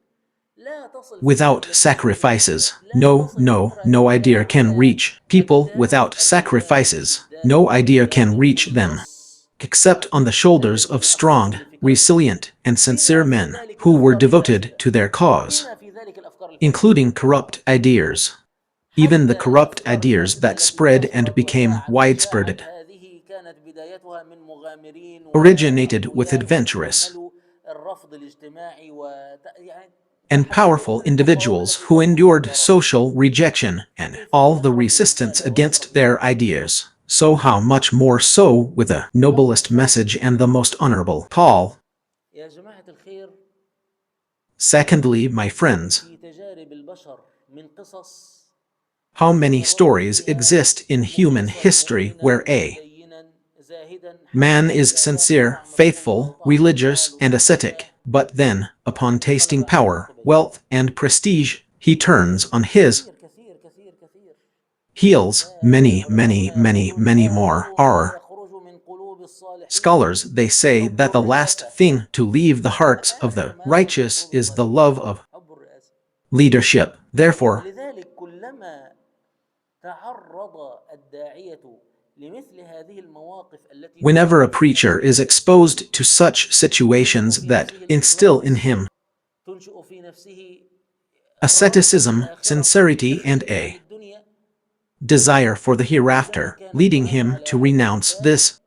لا تصل فكرة without جميلة بدون sacrifices. تضحية. لا No, تصل no, فكرة no جميلة idea can على reach people أكتاف without الرجال sacrifices. الأشداء No idea الأقوياء can reach them الخلص. except on the shoulders لذلك of من أبسط strong, الفكر resilient, and sincere بما في men ذلك who were الأفكار devoted الفاسدة to their cause, بما في ذلك الأفكار الفاسدة including corrupt ideas. Even the حتى corrupt الأفكار ideas الفاسدة that التي spread and انتشرت became وشاعت widespread هذه كانت بدايتها من مغامرين originated with وأقوياء adventurous تحملوا الرفض الاجتماعي يعني and powerful تحملوا individuals المقاومة who لهم endured وآفاقهم. social rejection and فكيف all the بنشرح resistance للرسالة ونشرح against their للدعوة؟ ideas. So how much more so with the noblest message and the most honorable call. يا جماعة الخير Secondly, my كم friends, في تجارب البشر من قصص how كان many الرجل stories فيها exist in human مخلصا history مؤمنا where a متدينا زاهدا man حتى is إذا ذاق sincere, طعم السلطة faithful, وطعم religious, المال and وطعم الجاه ascetic, but then, upon tasting انقلب على power, عقبيه. wealth, and prestige, he turns on his كثير كثير كثير كثير. heels. Many, many, علماؤنا many, يقولون many more آخر ما are يخرج من قلوب الصالحين scholars. They say حب that the last الرئاسة. thing to leave the hearts of آخر the ما يخرج من righteous قلوب is the الصالحين love of حب الرئاسة. leadership. Therefore, ولذلك كلما تعرض الداعية لمثل هذه المواقف التي whenever a تنشئ في preacher is نفسه exposed to such تنشئ situations في that نفسه instill in الإخلاص him تنشئ في نفسه الرغبة في asceticism, الآخرة sincerity, and والتخلي عن a الدنيا desire for the كلما hereafter, كان leading الناس him على to هذه renounce الأساس this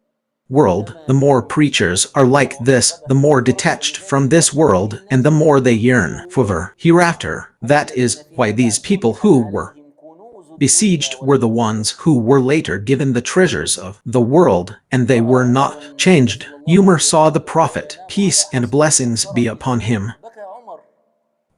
world, كلما the more كانوا preachers أشد are like this, the معاقبة more ونفرا. detached from ولذلك this هذه world, and الناس the more they الذين yearn قتلوا for the hereafter. هم That الذين is فيما why these بعد people فتحت who were عليهم كنوز الدنيا besieged were the ones والمعاصر. who were later given the treasures of the world, and they رأى were عمر not النبي changed. صلى الله Umar عليه saw the وسلم وهو Prophet, ينام على peace and حصير blessings be أثر في upon جبينه him, بكى عمر.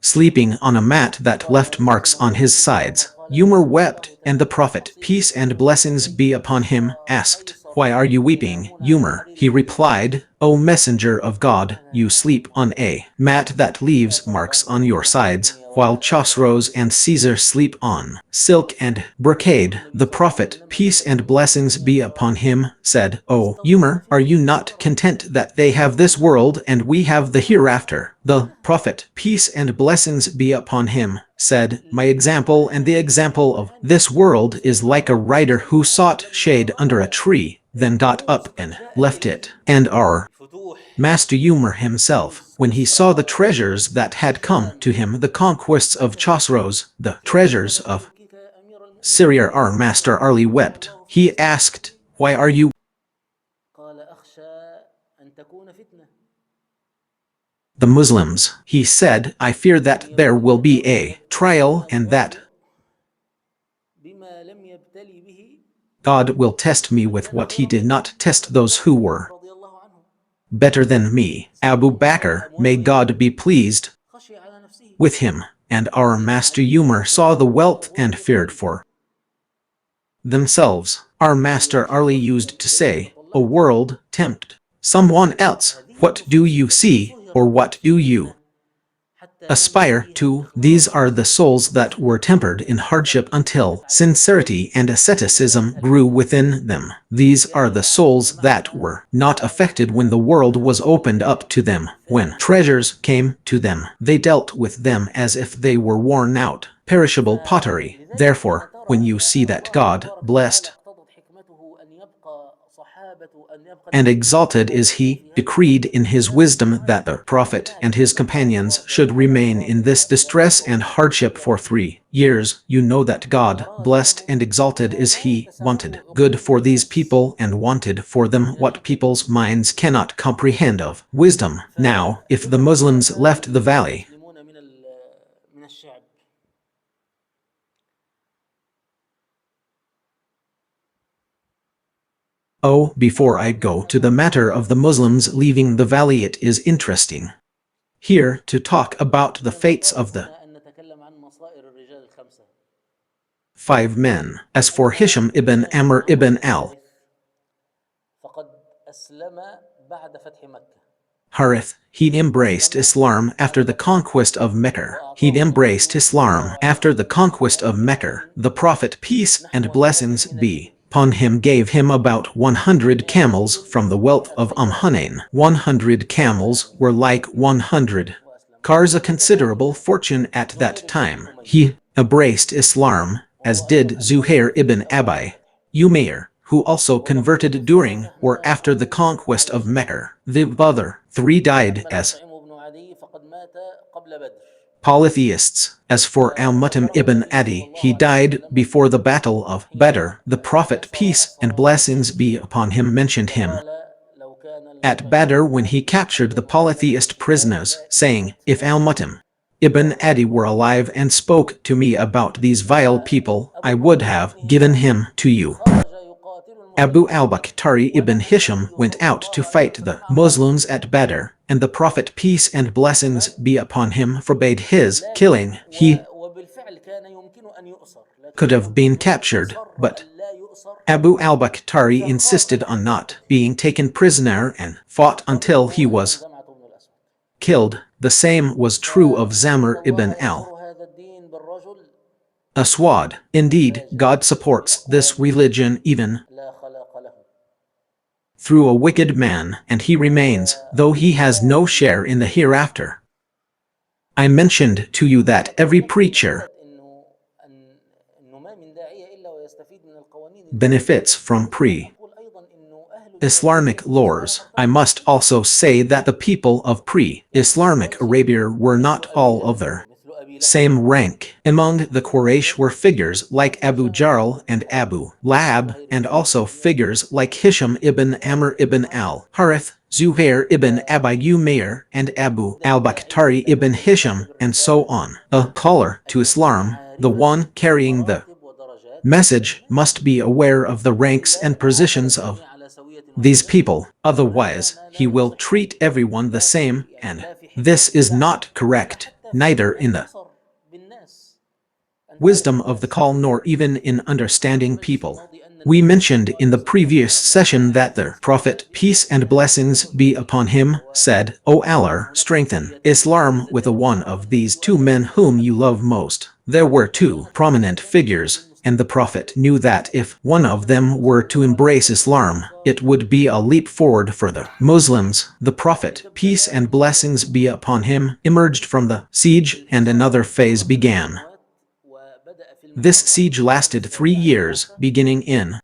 sleeping on a mat that فقال left النبي marks صلى الله on عليه وسلم his بكى عمر sides. قال Umar أنزل الله wept, and the تعالى Prophet, حصير peace and جبينه blessings be إليك upon him, أيسر asked, أيسر "Why are you weeping, ينامون على Umar?" حرير He جبينه. replied, O Messenger of God, you sleep on a mat that leaves marks on your sides, while Chosroes and Caesar sleep on silk and brocade. The Prophet, peace and blessings be upon him, said, O Umar, are you not content that they have this world and we have the hereafter? The Prophet, peace and blessings be upon him, said, my example and the example of this world is like a rider who sought shade under a tree, then got up and left it. And our Master Umar himself, when he saw the treasures that had come to him, the conquests of Chosroes, the treasures of Syria, our Master Ali wept. He asked, why are you the Muslims? He said, I fear that there will be a trial and that God will test me with what he did not test those who were better than me. Abu Bakr, may God be pleased with him, and our Master Umar saw the wealth and feared for themselves. Our Master Ali used to say, O world, tempt someone else. What do you see, or what do you aspire to? These are the souls that were tempered in hardship until sincerity and asceticism grew within them. These are the souls that were not affected when the world was opened up to them. When treasures came to them, they dealt with them as if they were worn out, perishable pottery. Therefore, when you see that God, blessed and exalted is he, decreed in his wisdom that the Prophet and his companions should remain in this distress and hardship for 3 years, you know that God, blessed and exalted is he, wanted good for these people and wanted for them what people's minds cannot comprehend of wisdom. Now, if the Muslims left the valley, oh, before I go to the matter of the Muslims leaving the valley, it is interesting here to talk about the fates of the 5 men. As for Hisham ibn Amr ibn al-Harith, he embraced Islam after the conquest of Mecca. He embraced Islam after the conquest of Mecca. The Prophet, peace and blessings be upon him, gave him about 100 camels from the wealth of Hunayn. 100 camels were like 100 cars, a considerable fortune at that time. He embraced Islam, as did Zuhair ibn Abi Umayr, who also converted during or after the conquest of Mecca. The other 3 died as polytheists. As for Al-Mutim ibn Adi, he died before the battle of Badr. The Prophet, peace and blessings be upon him, mentioned him at Badr when he captured the polytheist prisoners, saying, if Al-Mutim ibn Adi were alive and spoke to me about these vile people, I would have given him to you. Abu al-Bakhtari ibn Hisham went out to fight the Muslims at Badr, and the Prophet, peace and blessings be upon him, forbade his killing. He could have been captured, but Abu al-Bakhtari insisted on not being taken prisoner and fought until he was killed. The same was true of Zamr ibn al-Aswad. Indeed, God supports this religion even through a wicked man, and he remains, though he has no share in the hereafter. I mentioned to you that every preacher benefits from pre-Islamic laws. I must also say that the people of pre-Islamic Arabia were not all of their same rank. Among the Quraysh were figures like Abu Jahl and Abu Lahab, and also figures like Hisham ibn Amr ibn al-Harith, Zuhair ibn Abi Umayr, and Abu al-Bakhtari ibn Hisham, and so on. A caller to Islam, the one carrying the message, must be aware of the ranks and positions of these people, otherwise he will treat everyone the same, and this is not correct, neither in the wisdom of the call nor even in understanding people. We mentioned in the previous session that the Prophet, peace and blessings be upon him, said, O Allah, strengthen Islam with one of these two men whom you love most. There were two prominent figures, and the Prophet knew that if one of them were to embrace Islam, it would be a leap forward for the Muslims. The Prophet, peace and blessings be upon him, emerged from the siege and another phase began. This siege lasted 3 years, beginning in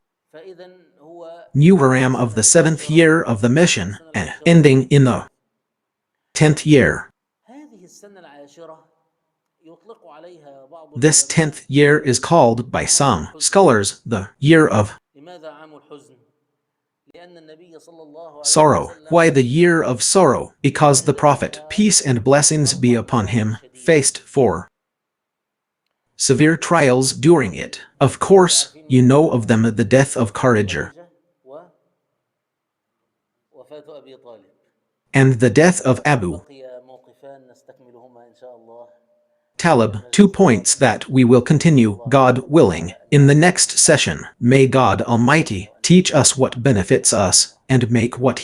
Muharram of the 7th year of the mission, and ending in the 10th year. This 10th year is called by some scholars the year of sorrow. Why the year of sorrow? Because the Prophet, peace and blessings be upon him, faced 4 severe trials during it. Of course, you know of them: the death of Khadijah and the death of Abu Talib. 2 points that we will continue, God willing, in the next session. May God Almighty teach us what benefits us, and make what